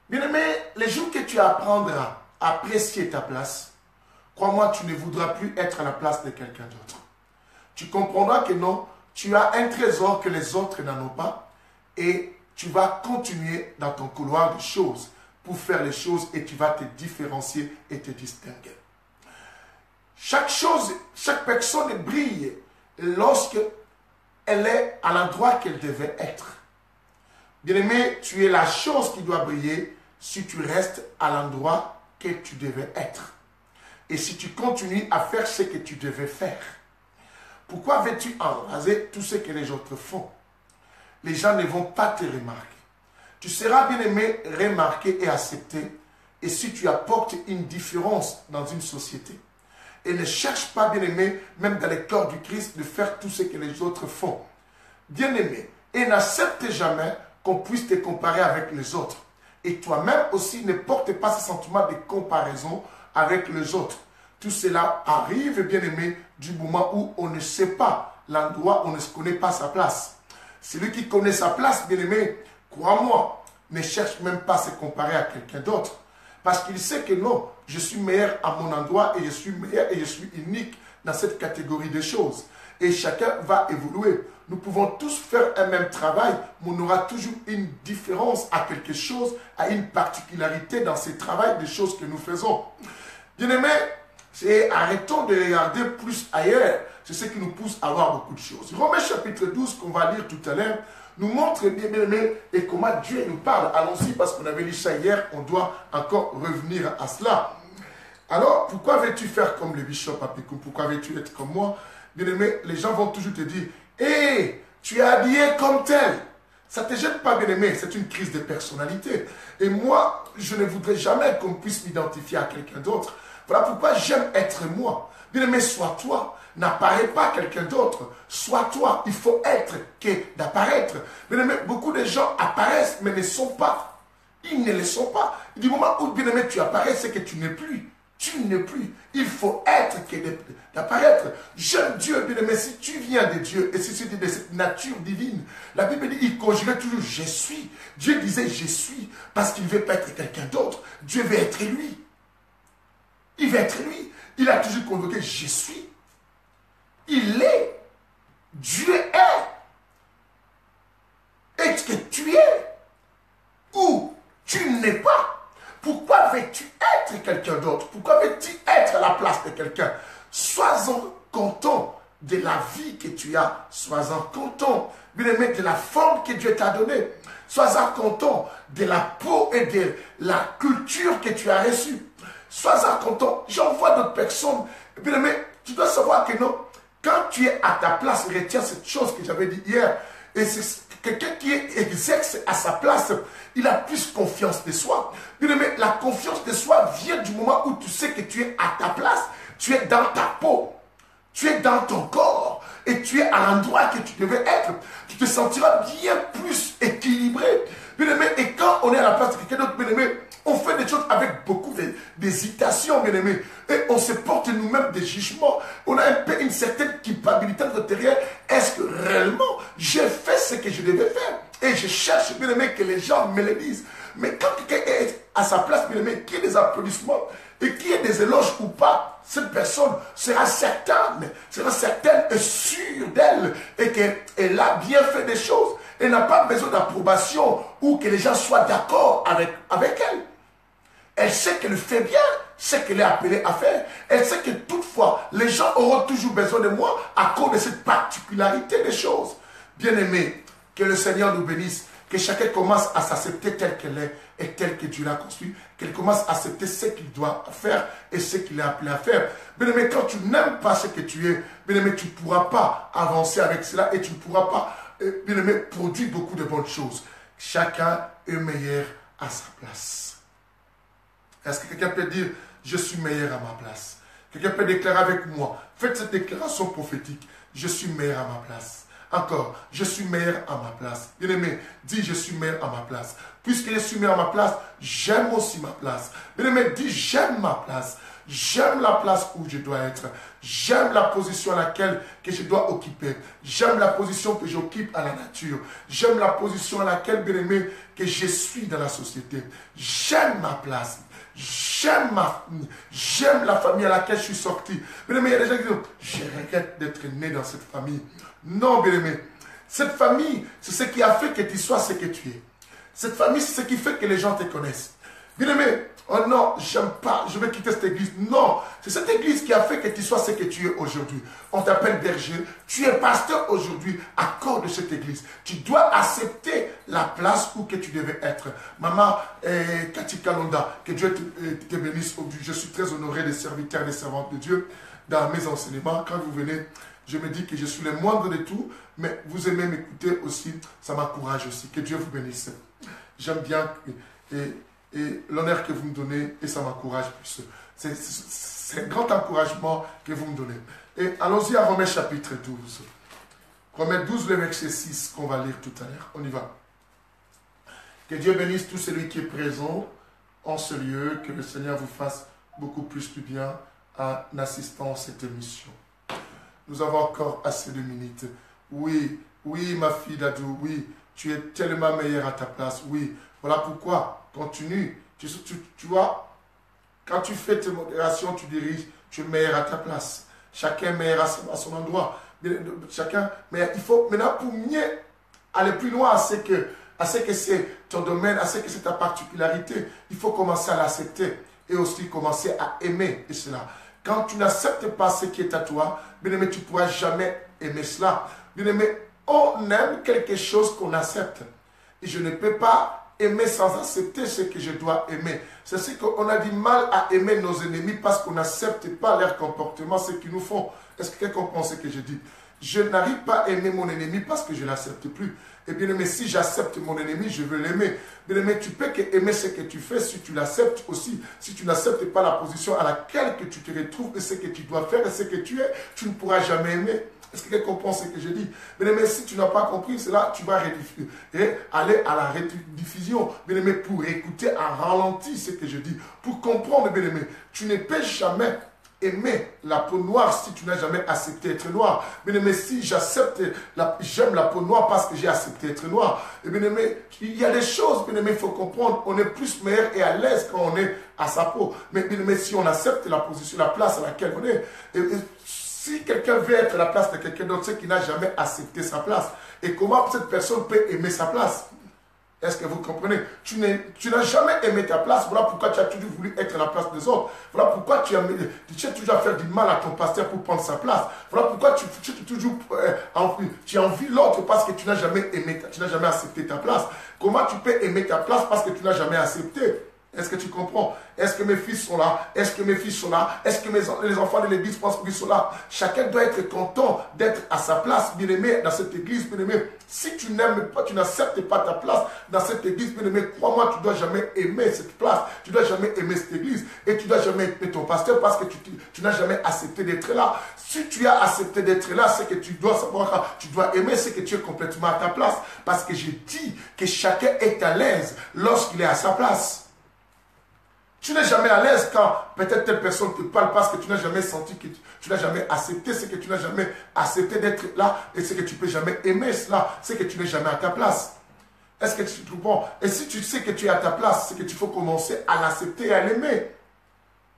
S1: Bien aimé, les jours que tu apprendras à apprécier ta place, crois-moi, tu ne voudras plus être à la place de quelqu'un d'autre. Tu comprendras que non, tu as un trésor que les autres n'en ont pas et tu vas continuer dans ton couloir de choses pour faire les choses et tu vas te différencier et te distinguer. Chaque personne brille lorsque elle est à l'endroit qu'elle devait être. Bien-aimé, tu es la chose qui doit briller si tu restes à l'endroit que tu devais être. Et si tu continues à faire ce que tu devais faire. Pourquoi veux-tu embraser tout ce que les autres font? Les gens ne vont pas te remarquer. Tu seras bien-aimé, remarqué et accepté. Et si tu apportes une différence dans une société. Et ne cherche pas, bien-aimé, même dans le corps du Christ, de faire tout ce que les autres font. Bien-aimé, et n'accepte jamais qu'on puisse te comparer avec les autres. Et toi-même aussi, ne porte pas ce sentiment de comparaison avec les autres. Tout cela arrive, bien-aimé, du moment où on ne sait pas l'endroit, où on ne connaît pas sa place. Celui qui connaît sa place, bien-aimé, crois-moi, ne cherche même pas à se comparer à quelqu'un d'autre. Parce qu'il sait que non, je suis meilleur à mon endroit et je suis meilleur et je suis unique dans cette catégorie de choses. Et chacun va évoluer. Nous pouvons tous faire un même travail, mais on aura toujours une différence à quelque chose, à une particularité dans ce travail des choses que nous faisons. Bien-aimés, arrêtons de regarder plus ailleurs. C'est ce qui nous pousse à voir beaucoup de choses. Romains chapitre 12, qu'on va lire tout à l'heure, nous montre bien aimé et comment Dieu nous parle. Allons-y parce qu'on avait lu ça hier, on doit encore revenir à cela. Alors, pourquoi veux-tu faire comme le bishop Apicou? Pourquoi veux-tu être comme moi? Bien aimé, les gens vont toujours te dire, hé, tu es habillé comme tel, Ça ne te gêne pas, bien-aimé, c'est une crise de personnalité. Et moi, je ne voudrais jamais qu'on puisse m'identifier à quelqu'un d'autre. Voilà pourquoi j'aime être moi. Bien-aimé, sois toi. N'apparaît pas quelqu'un d'autre. Sois toi. Il faut être que d'apparaître. Bien-aimé, beaucoup de gens apparaissent, mais ne sont pas. Ils ne le sont pas. Du moment où, bien-aimé, tu apparais, c'est que tu n'es plus. Tu n'es plus. Il faut être que d'apparaître. J'aime Dieu, bien-aimé, si tu viens de Dieu, et si tu es de cette nature divine, la Bible dit, il conjurait toujours « je suis ». Dieu disait « je suis » parce qu'il ne veut pas être quelqu'un d'autre. Dieu veut être lui. Il veut être lui. Il a toujours convoqué « je suis ». Il est. Dieu est. Est-ce que tu es ou tu n'es pas? Pourquoi veux-tu être quelqu'un d'autre? Pourquoi veux-tu être à la place de quelqu'un? Sois-en content de la vie que tu as. Sois-en content, bien aimé, de la forme que Dieu t'a donnée. Sois-en content de la peau et de la culture que tu as reçue. Sois-en content. J'en vois d'autres personnes. Bien aimé, tu dois savoir que non. Quand tu es à ta place, retiens cette chose que j'avais dit hier. Et c'est quelqu'un qui est exerce à sa place, il a plus confiance de soi. Bien aimé, la confiance de soi vient du moment où tu sais que tu es à ta place. Tu es dans ta peau. Tu es dans ton corps. Et tu es à l'endroit que tu devais être. Tu te sentiras bien plus équilibré. Bien aimé, et quand on est à la place de quelqu'un d'autre, bien aimé, on fait des choses avec beaucoup d'hésitation, bien aimé. Et on se porte nous-mêmes des jugements. On a un peu une certaine culpabilité intérieure. Est-ce que réellement j'ai fait ce que je devais faire? Et je cherche, bien aimé, que les gens me le disent. Mais quand quelqu'un est à sa place, bien aimé, qu'il y ait des applaudissements et qu'il y ait des éloges ou pas, cette personne sera certaine et sûre d'elle et qu'elle a bien fait des choses. Elle n'a pas besoin d'approbation ou que les gens soient d'accord avec elle. Elle sait qu'elle fait bien ce qu'elle est appelée à faire. Elle sait que toutefois, les gens auront toujours besoin de moi à cause de cette particularité des choses. Bien-aimé, que le Seigneur nous bénisse, que chacun commence à s'accepter tel qu'elle est et tel que Dieu l'a construit, qu'elle commence à accepter ce qu'il doit faire et ce qu'il est appelé à faire. Bien-aimé, quand tu n'aimes pas ce que tu es, bien-aimé, tu ne pourras pas avancer avec cela et tu ne pourras pas, bien-aimé, produire beaucoup de bonnes choses. Chacun est meilleur à sa place. Est-ce que quelqu'un peut dire, je suis meilleur à ma place? Quelqu'un peut déclarer avec moi, faites cette déclaration prophétique, je suis meilleur à ma place. Encore, je suis meilleur à ma place. Bien-aimé, dis, je suis meilleur à ma place. Puisque je suis meilleur à ma place, j'aime aussi ma place. Bien-aimé, dis, j'aime ma place. J'aime la place où je dois être. J'aime la position à laquelle que je dois occuper. J'aime la position que j'occupe à la nature. J'aime la position à laquelle, bien-aimé, que je suis dans la société. J'aime ma place. J'aime ma famille. J'aime la famille à laquelle je suis sorti. Bien-aimé, il y a des gens qui disent, je regrette d'être né dans cette famille. Non, bien-aimé. Cette famille, c'est ce qui a fait que tu sois ce que tu es. Cette famille, c'est ce qui fait que les gens te connaissent. Bien-aimé, oh non, j'aime pas, je vais quitter cette église. Non, c'est cette église qui a fait que tu sois ce que tu es aujourd'hui. On t'appelle berger, tu es pasteur aujourd'hui à cause de cette église. Tu dois accepter la place où que tu devais être. Maman Cathy Kalonda, que Dieu te bénisse aujourd'hui. Je suis très honoré des serviteurs et des servantes de Dieu dans mes enseignements. Quand vous venez, je me dis que je suis le moindre de tout, mais vous aimez m'écouter aussi, ça m'encourage aussi. Que Dieu vous bénisse. J'aime bien et l'honneur que vous me donnez, et ça m'encourage plus. C'est un grand encouragement que vous me donnez. Et allons-y à Romains chapitre 12. Romains 12, le verset 6 qu'on va lire tout à l'heure. On y va. Que Dieu bénisse tout celui qui est présent en ce lieu, que le Seigneur vous fasse beaucoup plus du bien en assistant à cette émission. Nous avons encore assez de minutes. Oui, oui, ma fille Dadou, oui, tu es tellement meilleure à ta place. Oui, voilà pourquoi. Continue. Tu vois, quand tu fais tes modérations, tu diriges, tu es meilleur à ta place. Chacun est meilleur à son endroit. Chacun, mais il faut maintenant pour mieux aller plus loin à ce que c'est ton domaine, à ce que c'est ta particularité, il faut commencer à l'accepter et aussi commencer à aimer cela. Quand tu n'acceptes pas ce qui est à toi, bien aimé, tu ne pourras jamais aimer cela. Bien aimé, on aime quelque chose qu'on accepte. Et je ne peux pas aimer sans accepter ce que je dois aimer. C'est ce qu'on a du mal à aimer nos ennemis parce qu'on n'accepte pas leur comportement, ce qu'ils nous font. Est-ce que quelqu'un comprend ce que je dis? je n'arrive pas à aimer mon ennemi parce que je ne l'accepte plus. Et bien aimé, si j'accepte mon ennemi, je veux l'aimer. Bien aimé, tu peux aimer ce que tu fais si tu l'acceptes aussi. Si tu n'acceptes pas la position à laquelle que tu te retrouves et ce que tu dois faire et ce que tu es, tu ne pourras jamais aimer. Est-ce que quelqu'un comprend ce que je dis? Bien aimé, si tu n'as pas compris cela, tu vas aller à la rediffusion. Bien aimé, pour écouter en ralenti ce que je dis. Pour comprendre, bien aimé, tu ne peux jamais aimer la peau noire si tu n'as jamais accepté être noir. Bien aimé, si j'aime la peau noire parce que j'ai accepté être noir. Et bien aimé, il y a des choses, bien aimé, il faut comprendre. On est plus meilleur et à l'aise quand on est à sa peau. Mais bien aimé, si on accepte la position, la place à laquelle on est, si quelqu'un veut être à la place de quelqu'un d'autre, c'est qu'il n'a jamais accepté sa place. Et comment cette personne peut aimer sa place? Est-ce que vous comprenez? Tu n'as jamais aimé ta place. Voilà pourquoi tu as toujours voulu être à la place des autres. Voilà pourquoi tu as toujours à faire du mal à ton pasteur pour prendre sa place. Voilà pourquoi tu as envie l'autre parce que tu n'as jamais aimé, tu n'as jamais accepté ta place. Comment tu peux aimer ta place parce que tu n'as jamais accepté? Est-ce que tu comprends? Est-ce que mes fils sont là? Est-ce que mes fils sont là? Est-ce que les enfants de l'église pensent qu'ils sont là? Chacun doit être content d'être à sa place, bien-aimé, dans cette église, bien-aimé. Si tu n'aimes pas, tu n'acceptes pas ta place dans cette église, bien-aimé, crois-moi, tu ne dois jamais aimer cette place. Tu ne dois jamais aimer cette église. Et tu ne dois jamais aimer ton pasteur parce que tu n'as jamais accepté d'être là. Si tu as accepté d'être là, c'est que tu dois savoir, tu dois aimer, c'est que tu es complètement à ta place. Parce que je dis que chacun est à l'aise lorsqu'il est à sa place. Tu n'es jamais à l'aise quand peut-être telle personne te parle parce que tu n'as jamais senti que tu n'as jamais accepté, c'est que tu n'as jamais accepté d'être là et c'est que tu ne peux jamais aimer cela, c'est que tu n'es jamais à ta place. Est-ce que tu comprends? Et si tu sais que tu es à ta place, c'est que tu faut commencer à l'accepter et à l'aimer.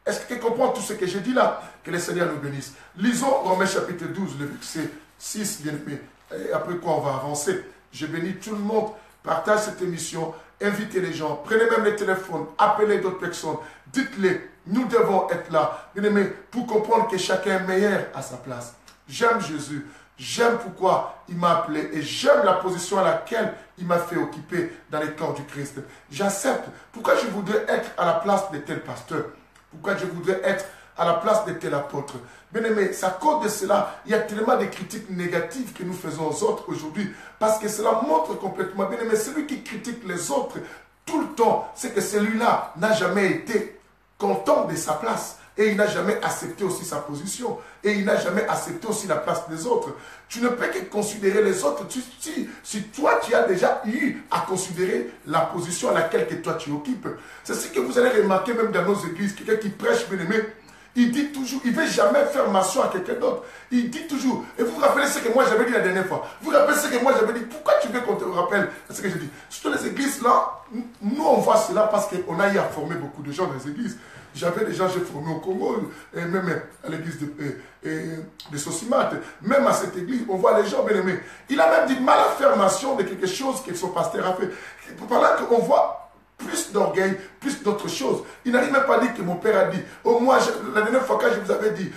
S1: Est-ce que tu comprends tout ce que j'ai dit là? Que le Seigneur nous bénisse. Lisons Romains chapitre 12, le verset 6, bien aimé. Et après quoi on va avancer. Je bénis tout le monde. Partage cette émission, invitez les gens, prenez même les téléphones, appelez d'autres personnes, dites-les, nous devons être là, bien aimé, pour comprendre que chacun est meilleur à sa place. J'aime Jésus, j'aime pourquoi il m'a appelé et j'aime la position à laquelle il m'a fait occuper dans les corps du Christ. J'accepte. Pourquoi je voudrais être à la place de tel pasteur? Pourquoi je voudrais être à la place de tel apôtre? Bien aimé, c'est à cause de cela, il y a tellement de critiques négatives que nous faisons aux autres aujourd'hui. Parce que cela montre complètement, bien aimé, celui qui critique les autres tout le temps, c'est que celui-là n'a jamais été content de sa place. Et il n'a jamais accepté aussi sa position. Et il n'a jamais accepté aussi la place des autres. Tu ne peux que considérer les autres. Si toi, tu as déjà eu à considérer la position à laquelle que toi tu occupes. C'est ce que vous allez remarquer même dans nos églises. Quelqu'un qui prêche, bien aimé, il dit toujours, il ne veut jamais faire mention à quelqu'un d'autre. Il dit toujours, et vous vous rappelez ce que moi j'avais dit la dernière fois. Vous vous rappelez ce que moi j'avais dit. Pourquoi tu veux qu'on te rappelle ce que j'ai dit? Surtout les églises là, nous on voit cela parce qu'on a eu à former beaucoup de gens dans les églises. J'avais des gens, j'ai formé au Congo, et même à l'église de Sosimate. Même à cette église, on voit les gens bien aimés. Il a même dit mal à faire mention de quelque chose que son pasteur a fait. Par là qu'on voit plus d'orgueil, plus d'autres choses. Il n'arrive même pas à dire que mon père a dit. Oh, moi, la dernière fois, quand je vous avais dit,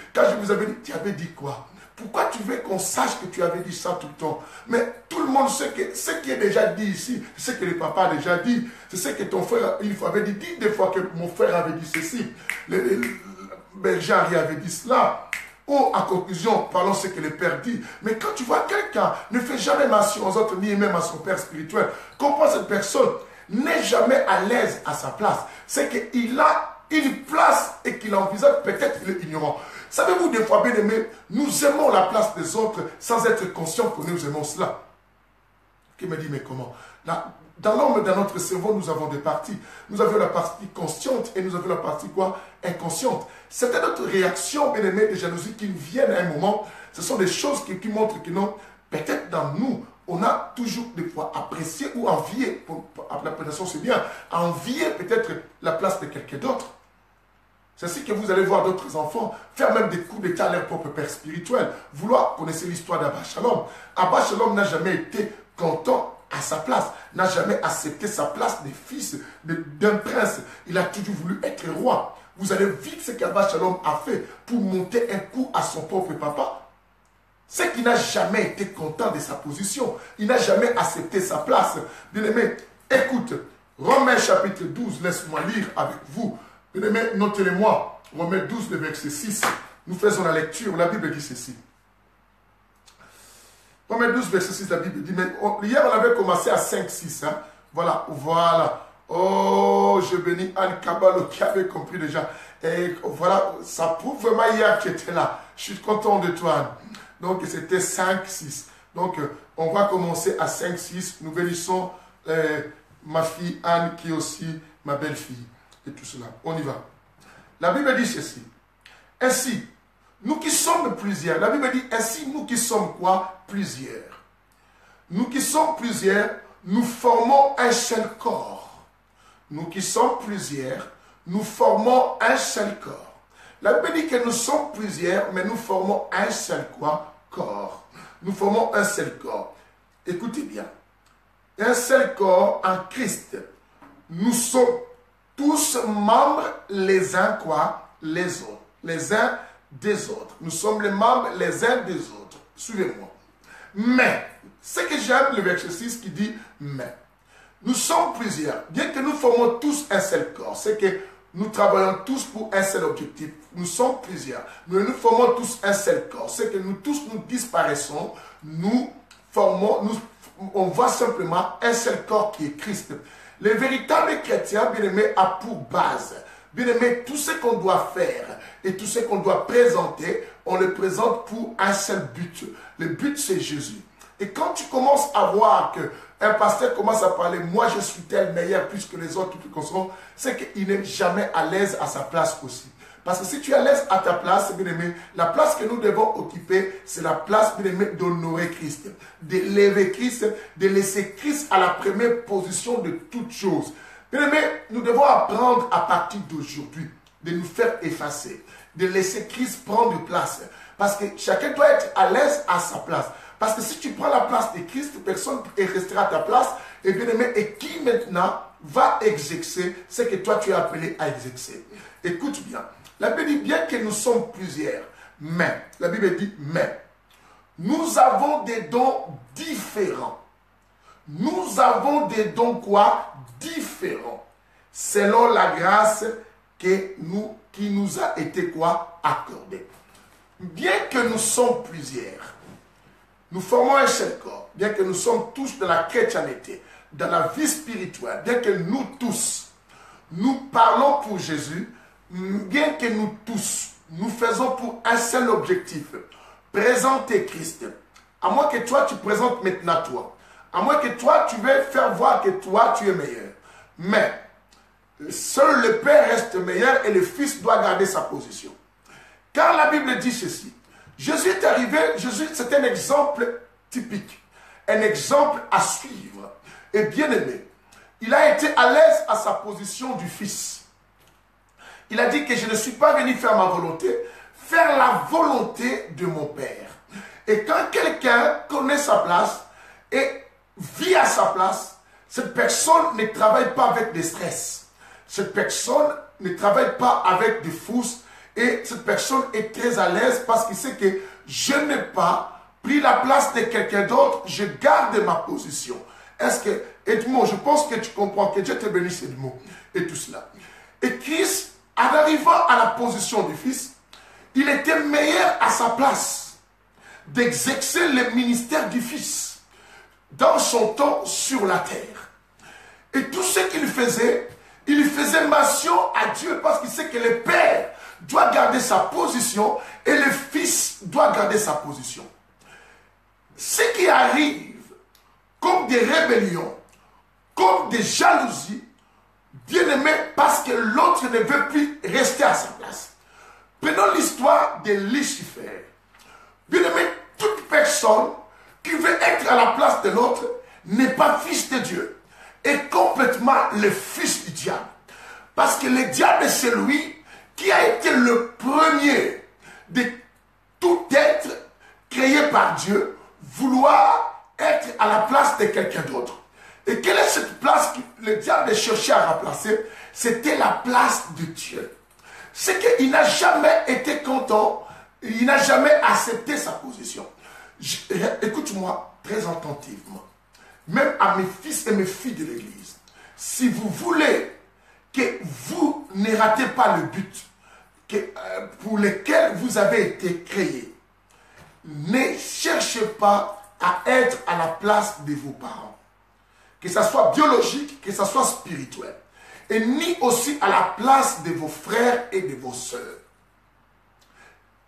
S1: tu avais dit quoi? Pourquoi tu veux qu'on sache que tu avais dit ça tout le temps? Mais tout le monde sait que ce qui est déjà dit ici, c'est ce que le papa a déjà dit. C'est ce que ton frère, il avait dit. Dis des fois que mon frère avait dit ceci. Benjamin avait dit cela. Ou, en conclusion, parlons ce que le père dit. Mais quand tu vois quelqu'un ne fait jamais mention aux autres, ni même à son père spirituel, comprends cette personne n'est jamais à l'aise à sa place. C'est qu'il a une place et qu'il envisage, peut-être qu'il est ignorant. Savez-vous, des fois, bien aimés, nous aimons la place des autres sans être conscients que nous aimons cela. Qui me dit, mais comment? Là, dans l'homme, dans notre cerveau, nous avons des parties. Nous avons la partie consciente et nous avons la partie quoi? Inconsciente. C'était notre réaction, bien aimés, de jalousie qui viennent à un moment. Ce sont des choses qui montrent que non, peut-être dans nous, on a toujours des fois apprécié ou envié, l'appellation c'est bien, envier peut-être la place de quelqu'un d'autre. C'est ainsi que vous allez voir d'autres enfants faire même des coups d'état à leur propre père spirituel. Vouloir, connaissez l'histoire d'Abba Shalom. Abba Shalom n'a jamais été content à sa place, n'a jamais accepté sa place de fils d'un prince. Il a toujours voulu être roi. Vous allez vite ce qu'Abba Shalom a fait pour monter un coup à son propre papa. C'est qu'il n'a jamais été content de sa position. Il n'a jamais accepté sa place. Bien-aimé, écoute, Romains chapitre 12, laisse-moi lire avec vous. Bien-aimé, notez-le-moi. Romains 12, le verset 6. Nous faisons la lecture. La Bible dit ceci. Romains 12, verset 6, la Bible dit, mais hier on avait commencé à 5, 6. Hein? Voilà, voilà. Oh, je bénis Anne Kabalo qui avait compris déjà. Et voilà, ça prouve vraiment hier que tu étais là. Je suis content de toi, Anne. Donc c'était 5, 6. Donc on va commencer à 5, 6. Nous bénissons ma fille Anne qui est aussi ma belle-fille. Et tout cela. On y va. La Bible dit ceci. Ainsi, nous qui sommes plusieurs. La Bible dit ainsi, nous qui sommes quoi? Plusieurs. Nous qui sommes plusieurs, nous formons un seul corps. Nous qui sommes plusieurs, nous formons un seul corps. La Bible dit que nous sommes plusieurs, mais nous formons un seul quoi? Corps. Nous formons un seul corps. Écoutez bien. Un seul corps en Christ. Nous sommes tous membres les uns quoi? Les autres. Les uns des autres. Nous sommes les membres les uns des autres. Suivez-moi. Mais, ce que j'aime le verset 6 qui dit mais. Nous sommes plusieurs. Bien que nous formons tous un seul corps. C'est que nous travaillons tous pour un seul objectif. Nous sommes plusieurs. Nous formons tous un seul corps. C'est que nous tous nous disparaissons. Nous formons, on voit simplement un seul corps qui est Christ. Le véritable chrétien, bien aimé, a pour base, bien aimé, tout ce qu'on doit faire et tout ce qu'on doit présenter, on le présente pour un seul but. Le but, c'est Jésus. Et quand tu commences à voir qu'un pasteur commence à parler, moi je suis tel meilleur plus que les autres, c'est qu'il n'est jamais à l'aise à sa place aussi. Parce que si tu es à l'aise à ta place, bien aimé, la place que nous devons occuper, c'est la place, bien aimé, d'honorer Christ, d'élever Christ, de laisser Christ à la première position de toutes choses. Bien aimé, nous devons apprendre à partir d'aujourd'hui de nous faire effacer, de laisser Christ prendre place. Parce que chacun doit être à l'aise à sa place. Parce que si tu prends la place de Christ, personne ne restera à ta place. Et bien aimé, et qui maintenant va exercer ce que toi tu es appelé à exercer. Écoute bien. La Bible dit bien que nous sommes plusieurs. Mais, la Bible dit mais. Nous avons des dons différents. Nous avons des dons quoi? Différents. Selon la grâce qui nous a été quoi? Accordée. Bien que nous sommes plusieurs. Nous formons un seul corps, bien que nous sommes tous dans la chrétienté, dans la vie spirituelle, bien que nous tous, nous parlons pour Jésus, bien que nous tous, nous faisons pour un seul objectif, présenter Christ. À moins que toi, tu présentes maintenant toi. À moins que toi, tu veux faire voir que toi, tu es meilleur. Mais, seul le Père reste meilleur et le Fils doit garder sa position. Car la Bible dit ceci. Jésus est arrivé, Jésus c'est un exemple typique, un exemple à suivre. Et bien aimé, il a été à l'aise à sa position du Fils. Il a dit que je ne suis pas venu faire ma volonté, faire la volonté de mon Père. Et quand quelqu'un connaît sa place et vit à sa place, cette personne ne travaille pas avec des stress. Cette personne ne travaille pas avec des fousses. Et cette personne est très à l'aise parce qu'il sait que je n'ai pas pris la place de quelqu'un d'autre, je garde ma position. Est-ce que, Edmond, je pense que tu comprends, que Dieu te bénisse, Edmond, et tout cela. Et Christ, en arrivant à la position du Fils, il était meilleur à sa place d'exercer le ministère du Fils dans son temps sur la terre. Et tout ce qu'il faisait mention à Dieu parce qu'il sait que le Père doit garder sa position et le Fils doit garder sa position. Ce qui arrive comme des rébellions, comme des jalousies, bien aimé, parce que l'autre ne veut plus rester à sa place. Prenons l'histoire de Lucifer. Bien aimé, toute personne qui veut être à la place de l'autre n'est pas fils de Dieu, est complètement le fils du diable. Parce que le diable, c'est lui qui a été le premier de tout être créé par Dieu, vouloir être à la place de quelqu'un d'autre. Et quelle est cette place que le diable cherchait à remplacer? C'était la place de Dieu. C'est qu'il n'a jamais été content, il n'a jamais accepté sa position. Écoute-moi très attentivement, même à mes fils et mes filles de l'église. Si vous voulez que vous ne ratez pas le but pour lequel vous avez été créé, ne cherchez pas à être à la place de vos parents. Que ça soit biologique, que ça soit spirituel. Et ni aussi à la place de vos frères et de vos sœurs.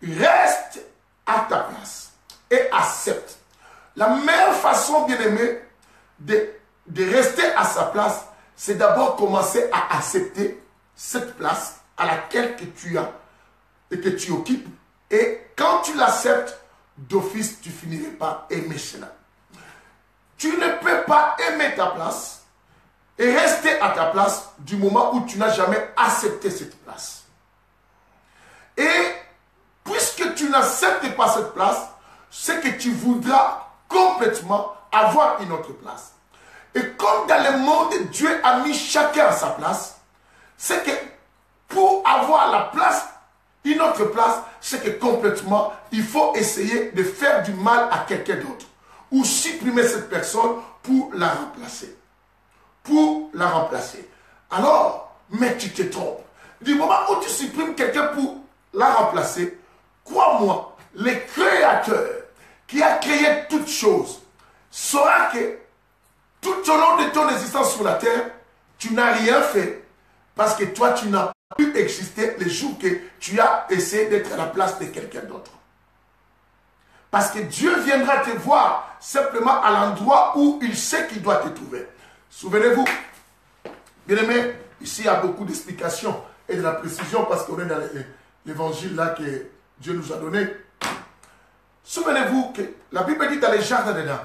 S1: Reste à ta place et accepte. La meilleure façon, bien aimé, de rester à sa place, c'est d'abord commencer à accepter cette place à laquelle que tu as et que tu occupes. Et quand tu l'acceptes, d'office, tu finirais par aimer cela. Tu ne peux pas aimer ta place et rester à ta place du moment où tu n'as jamais accepté cette place. Et puisque tu n'acceptes pas cette place, c'est que tu voudras complètement avoir une autre place. Et comme dans le monde, Dieu a mis chacun à sa place, c'est que pour avoir la place, une autre place, c'est que complètement, il faut essayer de faire du mal à quelqu'un d'autre. Ou supprimer cette personne pour la remplacer. Pour la remplacer. Alors, mais tu te trompes. Du moment où tu supprimes quelqu'un pour la remplacer, crois-moi, le Créateur qui a créé toutes choses saura que tout au long de ton existence sur la terre, tu n'as rien fait parce que toi, tu n'as pu exister les jours que tu as essayé d'être à la place de quelqu'un d'autre. Parce que Dieu viendra te voir simplement à l'endroit où il sait qu'il doit te trouver. Souvenez-vous, bien aimé, ici il y a beaucoup d'explications et de la précision parce qu'on est dans l'évangile là que Dieu nous a donné. Souvenez-vous que la Bible dit dans les jardins d'Éden,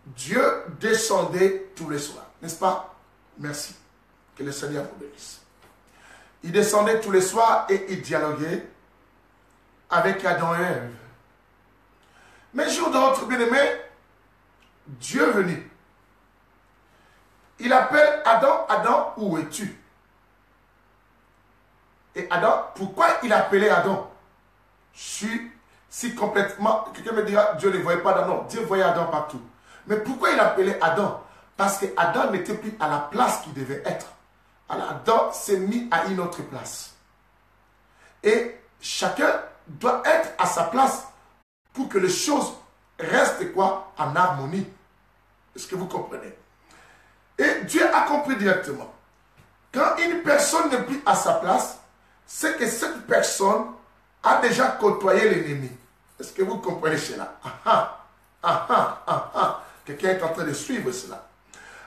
S1: Dieu descendait tous les soirs, n'est-ce pas? Merci. Que le Seigneur vous bénisse. Il descendait tous les soirs et il dialoguait avec Adam et Ève. Mais jour d'autre, bien-aimé, Dieu venu. Il appelle Adam, Adam, où es-tu? Et Adam, pourquoi il appelait Adam? Je suis si complètement, quelqu'un me dira, Dieu ne voyait pas Adam. Non, Dieu voyait Adam partout. Mais pourquoi il appelait Adam? Parce que Adam n'était plus à la place qu'il devait être. Alors Adam s'est mis à une autre place. Et chacun doit être à sa place pour que les choses restent quoi? En harmonie. Est-ce que vous comprenez? Et Dieu a compris directement. Quand une personne n'est plus à sa place, c'est que cette personne a déjà côtoyé l'ennemi. Est-ce que vous comprenez cela? Quelqu'un est en train de suivre cela.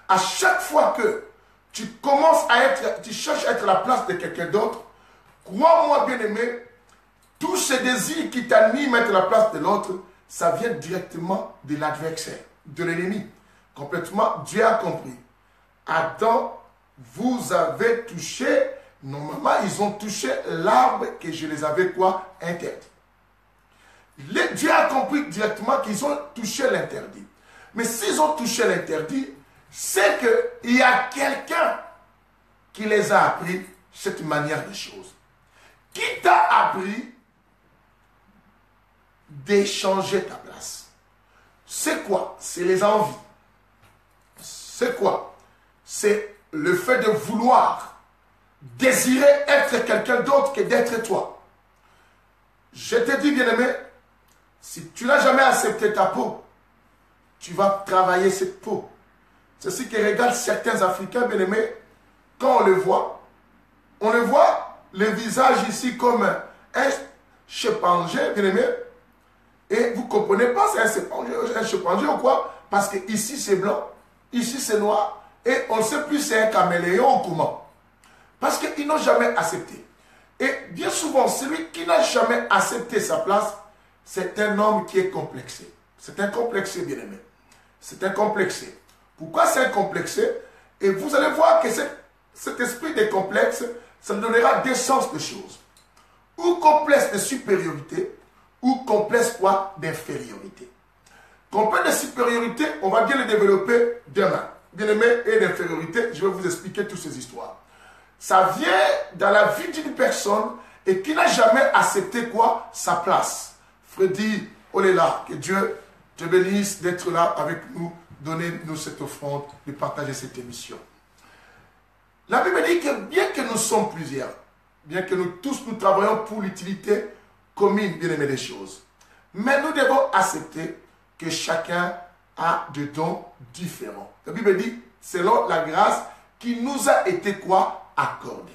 S1: À chaque fois que tu commences à être, tu cherches à être à la place de quelqu'un d'autre, crois-moi bien aimé, tous ces désirs qui t'animent à être à la place de l'autre, ça vient directement de l'adversaire, de l'ennemi. Complètement, Dieu a compris. Adam, vous avez touché, normalement, ils ont touché l'arbre que je les avais quoi? Interdit. Dieu a compris directement qu'ils ont touché l'interdit. Mais s'ils ont touché l'interdit, c'est qu'il y a quelqu'un qui les a appris cette manière de choses. Qui t'a appris d'échanger ta place? C'est quoi? C'est les envies. C'est quoi? C'est le fait de vouloir, désirer être quelqu'un d'autre que d'être toi. Je te dis, bien-aimé, si tu n'as jamais accepté ta peau, tu vas travailler cette peau. C'est ce que regardent certains Africains, bien-aimés, quand on le voit le visage ici comme un chimpanzé, bien-aimé, et vous ne comprenez pas, c'est un chimpanzé ou quoi? Parce que ici c'est blanc, ici c'est noir, et on ne sait plus c'est un caméléon ou comment. Parce qu'ils n'ont jamais accepté. Et bien souvent, celui qui n'a jamais accepté sa place, c'est un homme qui est complexé. C'est un complexé, bien-aimé. C'est un complexé. Pourquoi c'est un complexé? Et vous allez voir que cet esprit de complexe, ça nous donnera deux sens de choses. Ou complexe de supériorité, ou complexe quoi? D'infériorité. Complexe de supériorité, on va bien le développer demain. Bien-aimé, et d'infériorité, je vais vous expliquer toutes ces histoires. Ça vient dans la vie d'une personne et qui n'a jamais accepté quoi? Sa place. Freddy, oh là, que Dieu te bénisse d'être là avec nous. Donnez-nous cette offrande de partager cette émission. La Bible dit que bien que nous sommes plusieurs, bien que nous tous nous travaillons pour l'utilité commune, bien aimé des choses, mais nous devons accepter que chacun a de dons différents. La Bible dit, selon la grâce qui nous a été quoi? Accordée.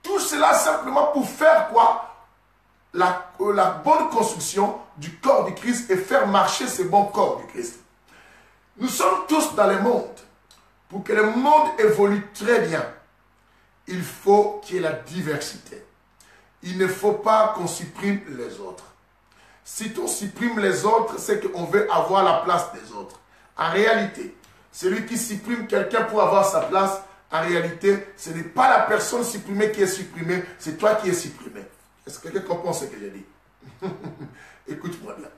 S1: Tout cela simplement pour faire quoi? La bonne construction du corps du Christ et faire marcher ce bon corps du Christ. Nous sommes tous dans le monde. Pour que le monde évolue très bien, il faut qu'il y ait la diversité. Il ne faut pas qu'on supprime les autres. Si on supprime les autres, c'est qu'on veut avoir la place des autres. En réalité, celui qui supprime quelqu'un pour avoir sa place, en réalité, ce n'est pas la personne supprimée qui est supprimée, c'est toi qui es supprimé. Est-ce que quelqu'un comprend ce que j'ai dit? Écoute-moi bien.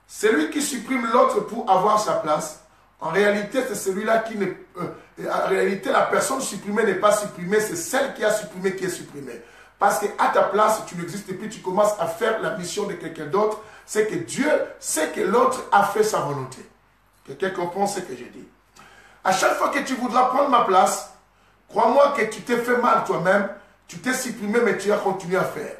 S1: Celui qui supprime l'autre pour avoir sa place, en réalité, c'est celui-là qui ne... en réalité, la personne supprimée n'est pas supprimée, c'est celle qui a supprimé qui est supprimée. Parce qu'à ta place, tu n'existes plus, tu commences à faire la mission de quelqu'un d'autre. C'est que Dieu sait que l'autre a fait sa volonté. Quelqu'un comprend ce que je dis. À chaque fois que tu voudras prendre ma place, crois-moi que tu t'es fait mal toi-même, tu t'es supprimé, mais tu as continué à faire.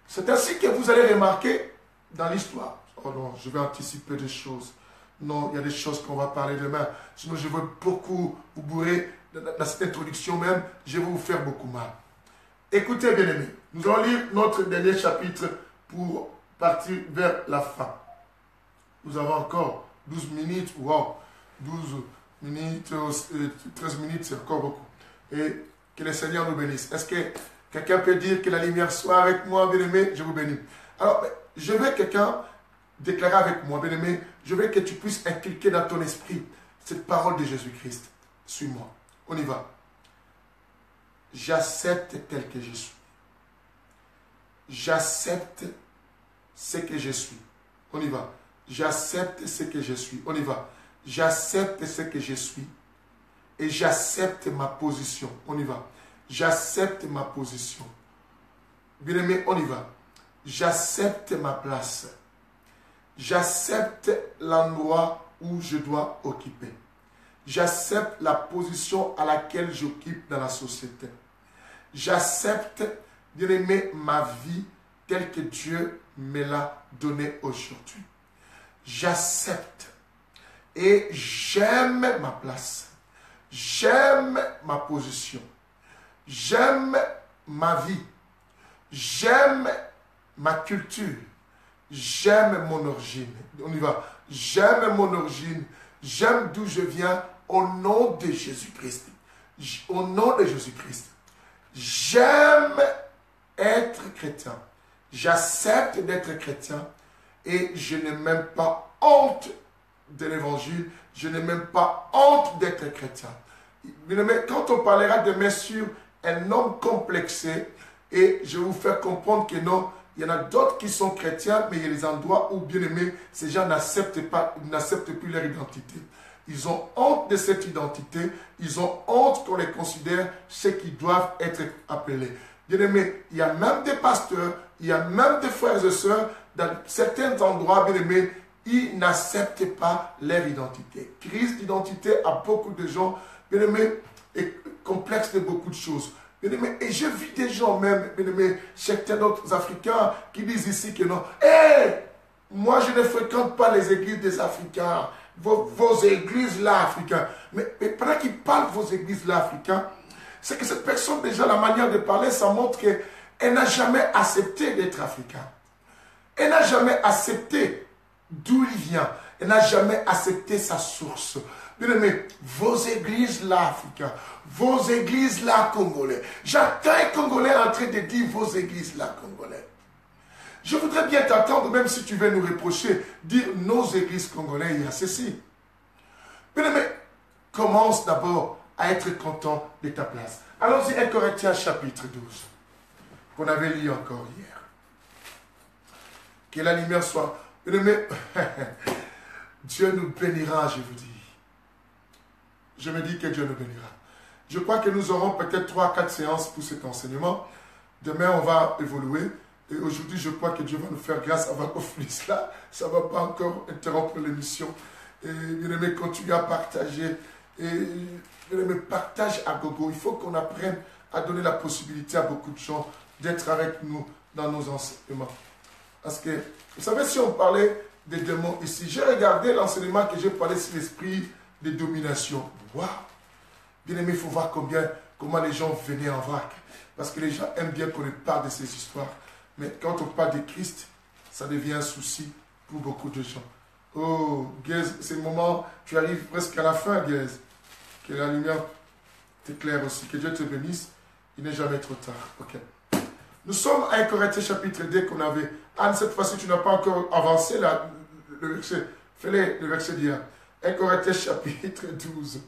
S1: C'est ainsi que vous allez remarquer dans l'histoire. Oh non, je vais anticiper des choses. Non, il y a des choses qu'on va parler demain. Sinon, je veux beaucoup vous bourrer dans cette introduction même. Je vais vous faire beaucoup mal. Écoutez, bien-aimés, nous allons lire notre dernier chapitre pour partir vers la fin. Nous avons encore 12 minutes. Wow, 12 minutes, 13 minutes, c'est encore beaucoup. Et que le Seigneur nous bénisse. Est-ce que quelqu'un peut dire que la lumière soit avec moi, bien-aimé? Je vous bénis. Alors, je veux quelqu'un déclarer avec moi, bien-aimé, je veux que tu puisses inculquer dans ton esprit cette parole de Jésus-Christ. Suis-moi. On y va. J'accepte tel que je suis. J'accepte ce que je suis. On y va. J'accepte ce que je suis. On y va. J'accepte ce que je suis. Et j'accepte ma position. On y va. J'accepte ma position. Bien-aimé, on y va. J'accepte ma place. J'accepte l'endroit où je dois occuper. J'accepte la position à laquelle j'occupe dans la société. J'accepte, bien-aimé, ma vie telle que Dieu me l'a donnée aujourd'hui. J'accepte et j'aime ma place. J'aime ma position. J'aime ma vie. J'aime ma culture. J'aime mon origine. On y va. J'aime mon origine. J'aime d'où je viens au nom de Jésus-Christ. Au nom de Jésus-Christ. J'aime être chrétien. J'accepte d'être chrétien. Et je n'ai même pas honte de l'évangile. Je n'ai même pas honte d'être chrétien. Mais quand on parlera demain sur un homme complexé, et je vais vous faire comprendre que non, il y en a d'autres qui sont chrétiens, mais il y a des endroits où, bien aimés, ces gens n'acceptent plus leur identité. Ils ont honte de cette identité. Ils ont honte qu'on les considère ceux qui doivent être appelés. Bien aimés, il y a même des pasteurs, il y a même des frères et sœurs, dans certains endroits, bien aimés, ils n'acceptent pas leur identité. Crise d'identité à beaucoup de gens, bien aimés, est complexe de beaucoup de choses. Bien-aimé, et je vis des gens même, bien-aimé, certains d'autres Africains qui disent ici que non. Moi je ne fréquente pas les églises des Africains, vos églises là, Africains. Mais pendant qu'ils parlent de vos églises là, Africains, c'est que cette personne, déjà, la manière de parler, ça montre qu'elle n'a jamais accepté d'être africaine. Elle n'a jamais accepté d'où il vient. Elle n'a jamais accepté sa source. Bien-aimé, vos églises là, Africains, vos églises là, Congolais. J'entends un Congolais en train de dire vos églises là, Congolais. Je voudrais bien t'entendre, même si tu veux nous reprocher, dire nos églises congolaises, il y a ceci. Bien-aimé, commence d'abord à être content de ta place. Allons-y, 1 Corinthiens chapitre 12, qu'on avait lu encore hier. Que la lumière soit... Bien-aimé, Dieu nous bénira, je vous dis. Je me dis que Dieu nous bénira. Je crois que nous aurons peut-être 3-4 séances pour cet enseignement. Demain, on va évoluer. Et aujourd'hui, je crois que Dieu va nous faire grâce à votre office là. Ça ne va pas encore interrompre l'émission. Et bien aimé, continue à partager. Et bien aimé, partage à gogo. Il faut qu'on apprenne à donner la possibilité à beaucoup de gens d'être avec nous dans nos enseignements. Parce que, vous savez, si on parlait des démons ici. J'ai regardé l'enseignement que j'ai parlé sur l'esprit de domination. Waouh! Bien aimé, il faut voir comment les gens venaient en vrac. Parce que les gens aiment bien qu'on parle de ces histoires. Mais quand on parle de Christ, ça devient un souci pour beaucoup de gens. Oh, Gaze, c'est le moment, tu arrives presque à la fin, Gaze. Que la lumière t'éclaire aussi. Que Dieu te bénisse. Il n'est jamais trop tard. Ok. Nous sommes à 1 Corinthiens chapitre 2 qu'on avait. Anne, cette fois-ci, tu n'as pas encore avancé là, le verset. Fais-le, le verset d'hier. 1 Corinthiens chapitre 12.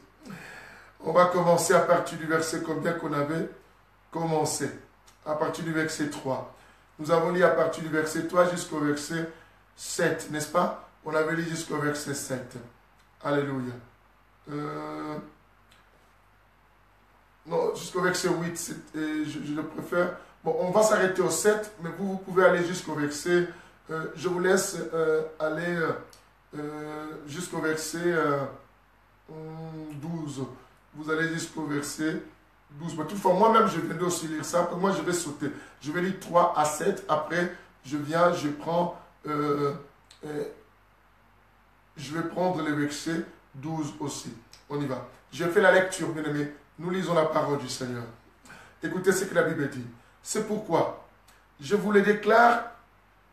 S1: On va commencer à partir du verset combien qu'on avait commencé. À partir du verset 3. Nous avons lu à partir du verset 3 jusqu'au verset 7, n'est-ce pas? On avait lu jusqu'au verset 7. Alléluia. Non, jusqu'au verset 8, je le préfère. Bon, on va s'arrêter au 7, mais vous pouvez aller jusqu'au verset... je vous laisse aller jusqu'au verset 12. Vous allez jusqu'au verset 12. Mais toutefois, moi-même, je viens aussi lire ça. Moi, je vais sauter. Je vais lire 3 à 7. Après, je prends... je vais prendre le verset 12 aussi. On y va. Je fais la lecture, bien aimé. Nous lisons la parole du Seigneur. Écoutez ce que la Bible dit. C'est pourquoi je vous le déclare,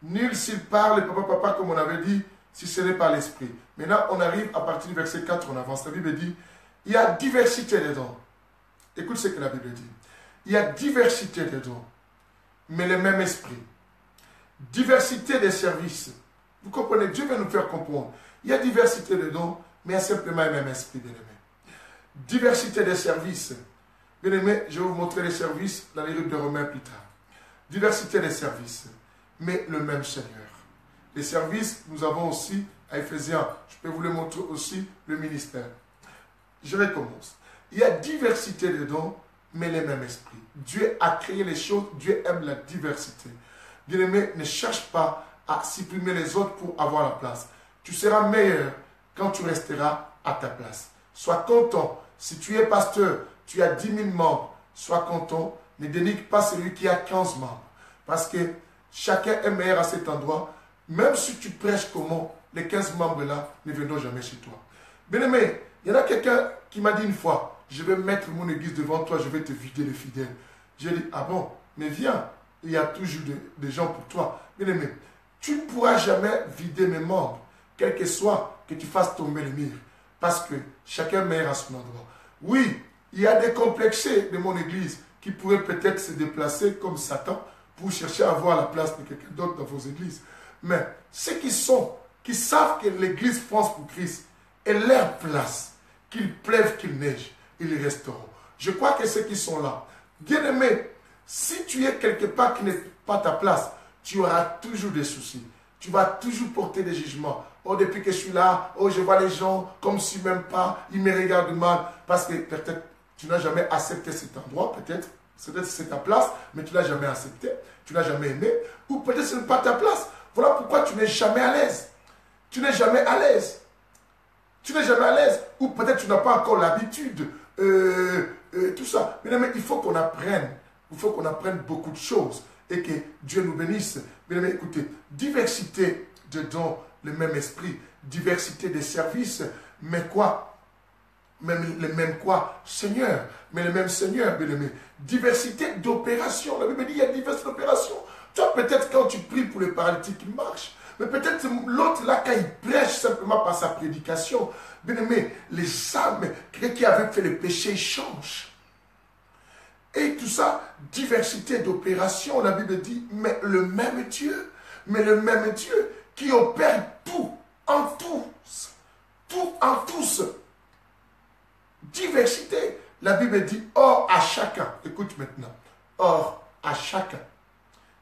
S1: nul s'il parle, papa, comme on avait dit, si ce n'est pas l'esprit. Maintenant, on arrive à partir du verset 4, on avance. La Bible dit, il y a diversité des dons. Écoute ce que la Bible dit. Il y a diversité des dons, mais le même esprit. Diversité des services. Vous comprenez, Dieu veut nous faire comprendre. Il y a diversité de dons, mais il y a simplement le même esprit, bien-aimé. Diversité des services. Bien-aimé, je vais vous montrer les services dans les livres de Romains plus tard. Diversité des services, mais le même Seigneur. Les services, nous avons aussi à Éphésiens. Je peux vous le montrer aussi, le ministère. Je recommence. Il y a diversité de dons, mais le même esprit. Dieu a créé les choses, Dieu aime la diversité. Bien-aimé, ne cherche pas à supprimer les autres pour avoir la place. Tu seras meilleur quand tu resteras à ta place. Sois content. Si tu es pasteur, tu as 10 000 membres, sois content. Ne dénigre pas celui qui a 15 membres. Parce que chacun est meilleur à cet endroit. Même si tu prêches comment, les 15 membres-là ne viendront jamais chez toi. Bien-aimé, il y en a quelqu'un qui m'a dit une fois, je vais mettre mon église devant toi, je vais te vider les fidèles. J'ai dit, ah bon, mais viens, il y a toujours des gens pour toi. Bien-aimé, tu ne pourras jamais vider mes membres, quel que soit que tu fasses tomber le mur. Parce que chacun est meilleur à son endroit. Oui, il y a des complexés de mon église qui pourraient peut-être se déplacer comme Satan pour chercher à avoir la place de quelqu'un d'autre dans vos églises. Mais ceux qui savent que l'église France pour Christ est leur place, qu'il pleuve, qu'il neige, ils resteront. Je crois que ceux qui sont là, bien-aimés, si tu es quelque part qui n'est pas ta place, tu auras toujours des soucis. Tu vas toujours porter des jugements. Oh, depuis que je suis là, oh, je vois les gens comme si même pas, ils me regardent mal. Parce que peut-être tu n'as jamais accepté cet endroit, peut-être c'est ta place, mais tu ne l'as jamais accepté, tu ne l'as jamais aimé, ou peut-être ce n'est pas ta place. Voilà pourquoi tu n'es jamais à l'aise. Tu n'es jamais à l'aise. Tu n'es jamais à l'aise. Ou peut-être tu n'as pas encore l'habitude. Tout ça. Mais il faut qu'on apprenne. Il faut qu'on apprenne beaucoup de choses. Et que Dieu nous bénisse. Mais écoutez, diversité de dons, le même esprit. Diversité des services. Mais quoi? Même le même quoi? Seigneur. Mais le même Seigneur, bien-aimé. Diversité d'opérations. La Bible dit il y a diversité d'opérations. Toi, peut-être quand tu pries pour le paralytique, il marche. Mais peut-être l'autre, là, quand il prêche simplement par sa prédication, bien aimé, les âmes qui avaient fait le péché changent. Et tout ça, diversité d'opérations, la Bible dit, mais le même Dieu qui opère tout en tous. Tout en tous. Diversité. La Bible dit, or à chacun. Écoute maintenant. Or à chacun.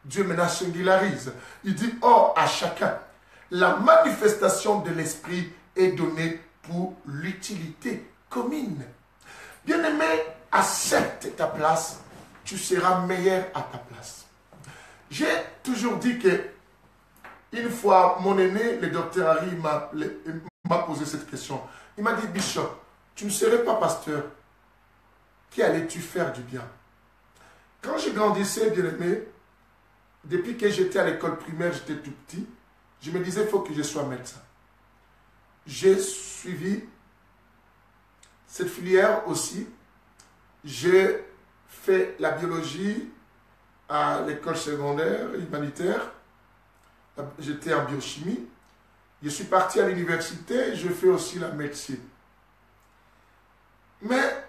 S1: Dieu maintenant singularise. Il dit, or à chacun, la manifestation de l'esprit est donnée pour l'utilité commune. Bien-aimé, accepte ta place, tu seras meilleur à ta place. J'ai toujours dit que, une fois, mon aîné, le docteur Harry, m'a posé cette question. Il m'a dit, Bishop, tu ne serais pas pasteur, qui allais-tu faire du bien? Quand je grandissais, bien-aimé, depuis que j'étais à l'école primaire, j'étais tout petit, je me disais, il faut que je sois médecin. J'ai suivi cette filière aussi. J'ai fait la biologie à l'école secondaire humanitaire. J'étais en biochimie. Je suis parti à l'université, je fais aussi la médecine. Mais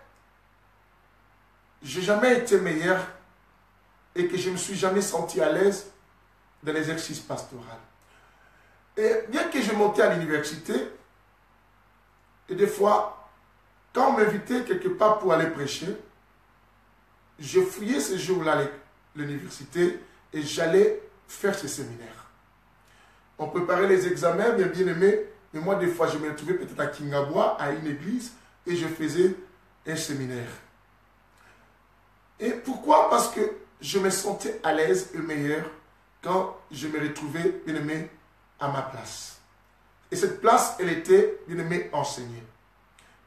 S1: je n'ai jamais été meilleur et que je ne me suis jamais senti à l'aise dans l'exercice pastoral. Et bien que je montais à l'université, et des fois, quand on m'invitait quelque part pour aller prêcher, je fouillais ce jour-là l'université et j'allais faire ce séminaire. On préparait les examens, bien aimé, mais moi, des fois, je me retrouvais peut-être à Kingabwa, à une église, et je faisais un séminaire. Et pourquoi? Parce que je me sentais à l'aise et meilleur quand je me retrouvais, bien aimé, à ma place. Et cette place, elle était, bien aimé, enseignée.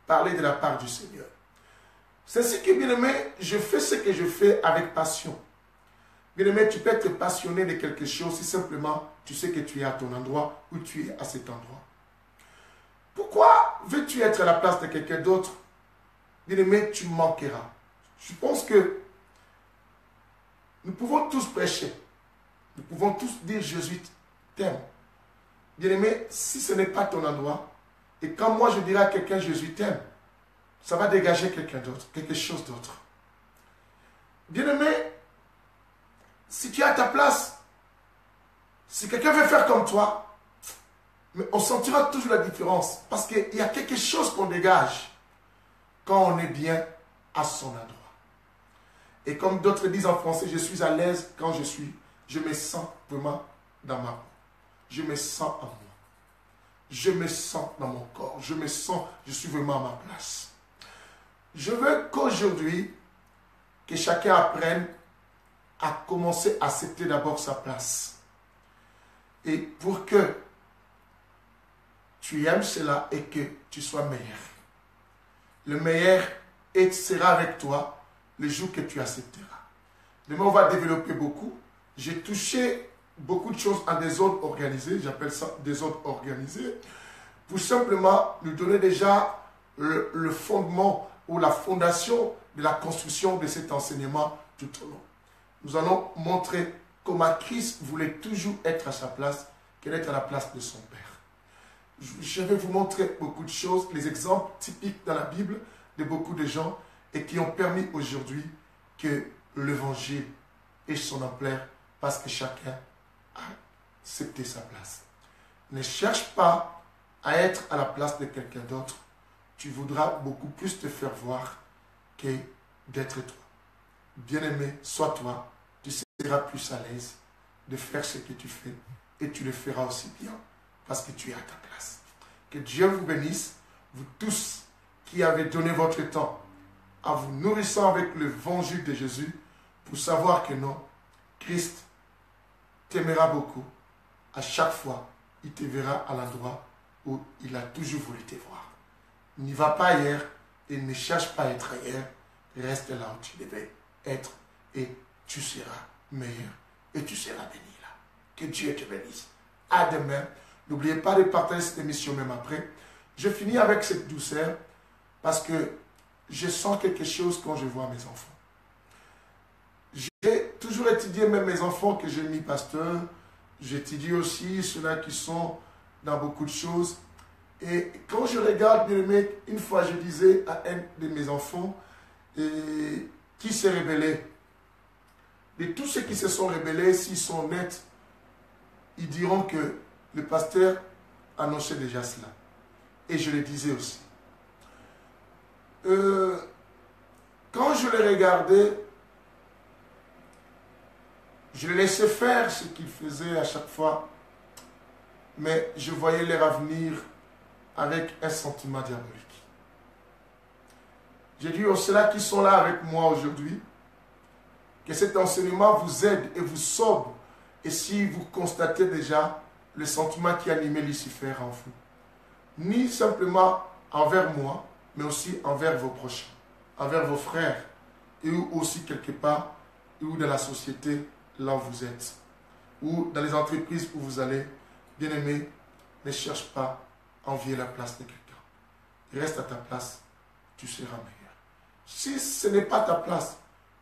S1: Parler de la part du Seigneur. C'est ainsi que, bien aimé, je fais ce que je fais avec passion. Bien aimé, tu peux être passionné de quelque chose si simplement tu sais que tu es à ton endroit ou tu es à cet endroit. Pourquoi veux-tu être à la place de quelqu'un d'autre? Bien aimé, tu manqueras. Je pense que nous pouvons tous prêcher. Nous pouvons tous dire Jésus t'aime. Bien aimé, si ce n'est pas ton endroit, et quand moi je dirai à quelqu'un Jésus t'aime, ça va dégager quelqu'un d'autre, quelque chose d'autre. Bien aimé, si tu es à ta place, si quelqu'un veut faire comme toi, mais on sentira toujours la différence. Parce qu'il y a quelque chose qu'on dégage quand on est bien à son endroit. Et comme d'autres disent en français, je suis à l'aise quand je me sens vraiment dans ma peau. Je me sens en moi. Je me sens dans mon corps. Je suis vraiment à ma place. Je veux qu'aujourd'hui, que chacun apprenne à commencer à accepter d'abord sa place. Et pour que tu aimes cela et que tu sois meilleur. Le meilleur sera avec toi le jour que tu accepteras. Demain, on va développer beaucoup. J'ai touché beaucoup de choses en désordre organisé, j'appelle ça désordre organisé, pour simplement nous donner déjà le fondement ou la fondation de la construction de cet enseignement tout au long. Nous allons montrer comment Christ voulait toujours être à sa place, qu'elle est à la place de son Père. Je vais vous montrer beaucoup de choses, les exemples typiques dans la Bible de beaucoup de gens et qui ont permis aujourd'hui que l'évangile ait son ampleur parce que chacun a accepté sa place. Ne cherche pas à être à la place de quelqu'un d'autre. Tu voudras beaucoup plus te faire voir que d'être toi. Bien-aimé, sois toi. Tu seras plus à l'aise de faire ce que tu fais et tu le feras aussi bien parce que tu es à ta place. Que Dieu vous bénisse, vous tous qui avez donné votre temps à vous nourrissant avec l'évangile de Jésus pour savoir que non, Christ t'aimera beaucoup. À chaque fois, il te verra à l'endroit où il a toujours voulu te voir. N'y va pas ailleurs et ne cherche pas à être ailleurs. Reste là où tu devais être et tu seras meilleur et tu seras béni là. Que Dieu te bénisse. À demain. N'oubliez pas de partager cette émission même après. Je finis avec cette douceur parce que je sens quelque chose quand je vois mes enfants. J'ai toujours étudié même mes enfants que j'ai mis pasteur. J'étudie aussi ceux-là qui sont dans beaucoup de choses. Et quand je regarde, bien aimé, une fois je disais à un de mes enfants qui s'est rebellé. De tous ceux qui se sont rebellés, s'ils sont honnêtes, ils diront que le pasteur annonçait déjà cela. Et je le disais aussi. Quand je les regardais, je les laissais faire ce qu'ils faisaient à chaque fois, mais je voyais leur avenir avec un sentiment diabolique. J'ai dit aux ceux-là qui sont là avec moi aujourd'hui, que cet enseignement vous aide et vous sauve. Et si vous constatez déjà le sentiment qui animait Lucifer en vous, ni simplement envers moi, mais aussi envers vos prochains, envers vos frères, et aussi quelque part, ou dans la société, là où vous êtes, ou dans les entreprises où vous allez, Bien-aimé, ne cherche pas à envier la place de quelqu'un. Reste à ta place, tu seras meilleur. Si ce n'est pas ta place,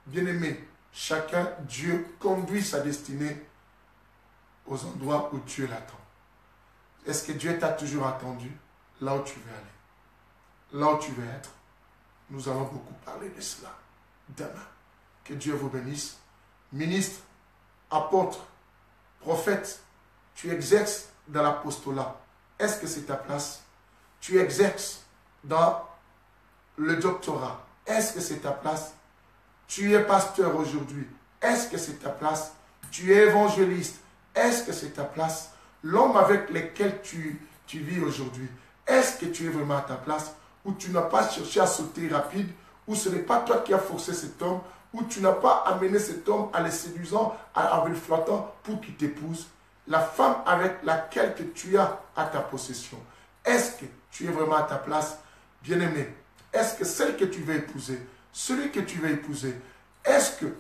S1: bien-aimé, chacun, Dieu conduit sa destinée aux endroits où Dieu l'attend. Est-ce que Dieu t'a toujours attendu là où tu veux aller, là où tu veux être? Nous allons beaucoup parler de cela demain. Que Dieu vous bénisse. Ministre, apôtre, prophète, tu exerces dans l'apostolat. Est-ce que c'est ta place? Tu exerces dans le doctorat. Est-ce que c'est ta place? Tu es pasteur aujourd'hui. Est-ce que c'est ta place? Tu es évangéliste. Est-ce que c'est ta place? L'homme avec lequel tu vis aujourd'hui, est-ce que tu es vraiment à ta place? Ou tu n'as pas cherché à sauter rapide? Ou ce n'est pas toi qui as forcé cet homme? Ou tu n'as pas amené cet homme à le séduisant, à le flattant pour qu'il t'épouse? La femme avec laquelle que tu as à ta possession, est-ce que tu es vraiment à ta place? Bien-aimé, est-ce que celle que tu veux épouser, celui que tu veux épouser, est-ce que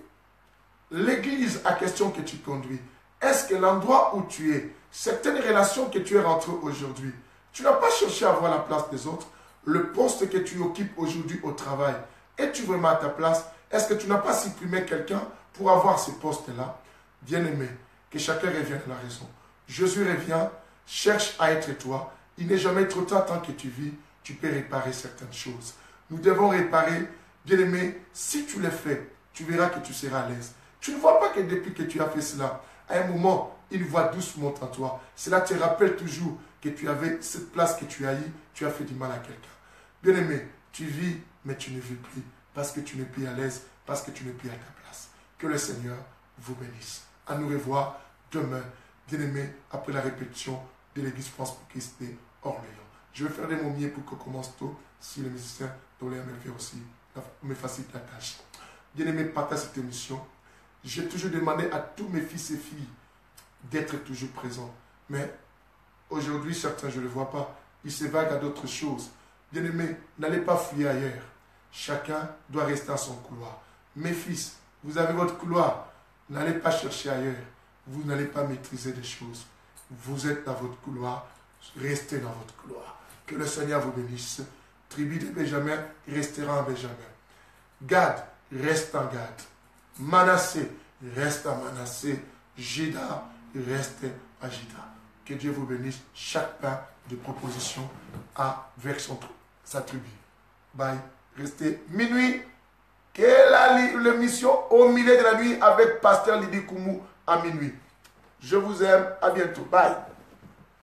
S1: l'église à question que tu conduis, est-ce que l'endroit où tu es, certaines relations que tu es rentré aujourd'hui, tu n'as pas cherché à avoir la place des autres? Le poste que tu occupes aujourd'hui au travail, es-tu vraiment à ta place? Est-ce que tu n'as pas supprimé quelqu'un pour avoir ce poste-là? Bien-aimé, que chacun revienne à la raison. Jésus revient, cherche à être toi. Il n'est jamais trop tard tant que tu vis, tu peux réparer certaines choses. Nous devons réparer. Bien-aimé, si tu le fais, tu verras que tu seras à l'aise. Tu ne vois pas que depuis que tu as fait cela, à un moment, une voix douce monte en toi. Cela te rappelle toujours que tu avais cette place que tu as eue, tu as fait du mal à quelqu'un. Bien-aimé, tu vis, mais tu ne vis plus, parce que tu n'es plus à l'aise, parce que tu n'es plus à ta place. Que le Seigneur vous bénisse. À nous revoir demain, bien-aimé, après la répétition de l'église France pour Christ de Orléans. Je vais faire de mon mieux pour que commence tôt, si les musiciens d'Orléans me le faire aussi, me facilite la tâche. Bien-aimé, partage cette émission. J'ai toujours demandé à tous mes fils et filles d'être toujours présents. Mais aujourd'hui, certains, je ne le vois pas. Ils s'évaguent à d'autres choses. Bien-aimés, n'allez pas fouiller ailleurs. Chacun doit rester à son couloir. Mes fils, vous avez votre couloir. N'allez pas chercher ailleurs. Vous n'allez pas maîtriser des choses. Vous êtes dans votre couloir. Restez dans votre couloir. Que le Seigneur vous bénisse. Tribu de Benjamin restera en Benjamin. Gad, reste en Gad. Manassé, reste en Manassé. Juda, reste à Juda. Que Dieu vous bénisse. Chaque pain de proposition avec sa tribu. Bye. Restez minuit. Quelle l'émission au milieu de la nuit avec Pasteur Lydie Koumou à minuit. Je vous aime. À bientôt. Bye.